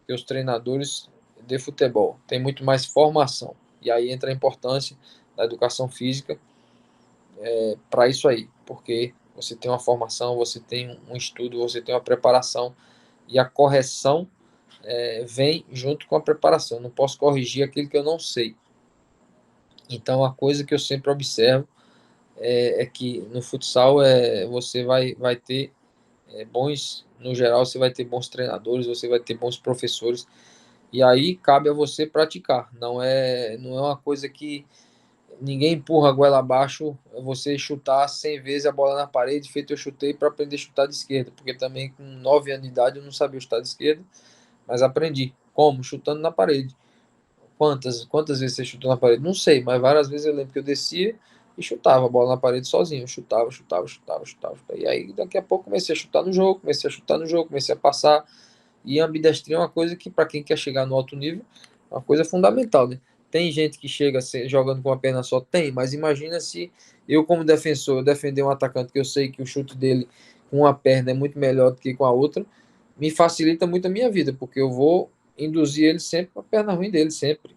que os treinadores de futebol. Tem muito mais formação. E aí entra a importância da educação física para isso aí, porque você tem uma formação, você tem um estudo, você tem uma preparação, e a correção vem junto com a preparação. Eu não posso corrigir aquilo que eu não sei. Então, a coisa que eu sempre observo é que no futsal você vai ter no geral, você vai ter bons treinadores, você vai ter bons professores, e aí cabe a você praticar. Não é uma coisa que ninguém empurra a goela abaixo você chutar 100 vezes a bola na parede, feito eu chutei para aprender a chutar de esquerda, porque também com 9 anos de idade eu não sabia chutar de esquerda, mas aprendi. Como? Chutando na parede. Quantas vezes você chutou na parede? Não sei, mas várias vezes eu lembro que eu descia e chutava a bola na parede sozinho. Eu chutava. E aí daqui a pouco comecei a chutar no jogo, comecei a passar. E ambidestria é uma coisa que, para quem quer chegar no alto nível, é uma coisa fundamental, né? Tem gente que chega jogando com uma perna só, tem, mas imagina se eu, como defensor, eu defender um atacante que eu sei que o chute dele com uma perna é muito melhor do que com a outra, me facilita muito a minha vida, porque eu vou induzir ele sempre com a perna ruim dele, sempre.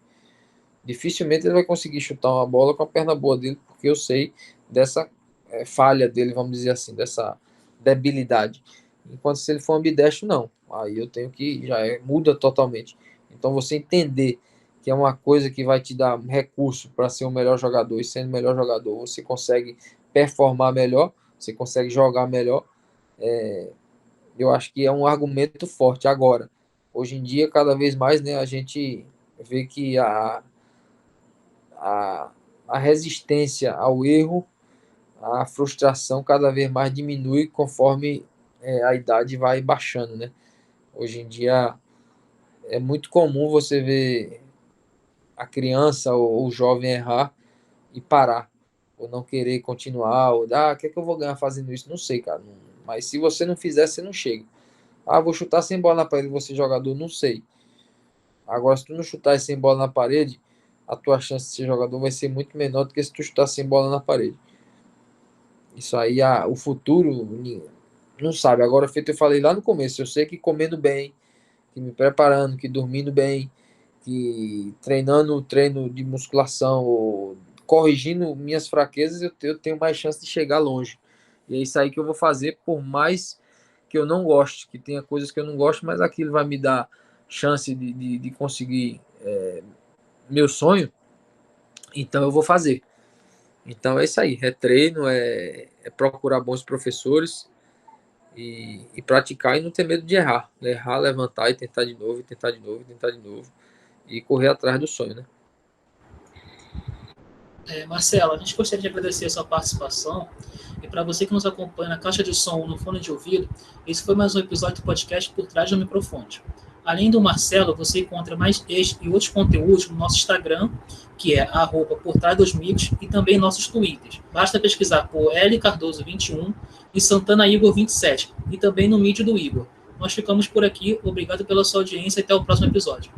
Dificilmente ele vai conseguir chutar uma bola com a perna boa dele, porque eu sei dessa falha dele, vamos dizer assim, dessa debilidade. Enquanto se ele for ambidestro, não. Aí eu tenho que, muda totalmente. Então você entender que é uma coisa que vai te dar recurso para ser o melhor jogador, e sendo o melhor jogador, você consegue performar melhor, você consegue jogar melhor. Eu acho que é um argumento forte. Agora, hoje em dia, cada vez mais, né, a gente vê que a, a resistência ao erro, a frustração cada vez mais diminui conforme a idade vai baixando, né? Hoje em dia é muito comum você ver a criança ou o jovem errar e parar, ou não querer continuar, ou o que é que eu vou ganhar fazendo isso? Não sei, cara. Mas se você não fizer, você não chega. Vou chutar sem bola na parede, você jogador, não sei. Agora, se tu não chutar sem bola na parede, a tua chance de ser jogador vai ser muito menor do que se tu chutar sem bola na parede. Isso aí, o futuro, não sabe. Agora, feito eu falei lá no começo, eu sei que comendo bem, que me preparando, que dormindo bem, que treinando treino de musculação, ou corrigindo minhas fraquezas, eu tenho mais chance de chegar longe. E é isso aí que eu vou fazer, por mais que eu não goste, que tenha coisas que eu não gosto, mas aquilo vai me dar chance de conseguir meu sonho, então eu vou fazer. Então é isso aí, é treino, é procurar bons professores e praticar e não ter medo de errar. Errar, levantar e tentar de novo, e correr atrás do sonho, né? Marcelo, a gente gostaria de agradecer a sua participação. E para você que nos acompanha na caixa de som ou no fone de ouvido, esse foi mais um episódio do podcast Por Trás do Microfone. Além do Marcelo, você encontra mais este e outros conteúdos no nosso Instagram, que é @portrás2micros, e também nossos Twitters. Basta pesquisar por lcardoso21 e santanaigor27, e também no mídia do Igor. Nós ficamos por aqui, obrigado pela sua audiência e até o próximo episódio.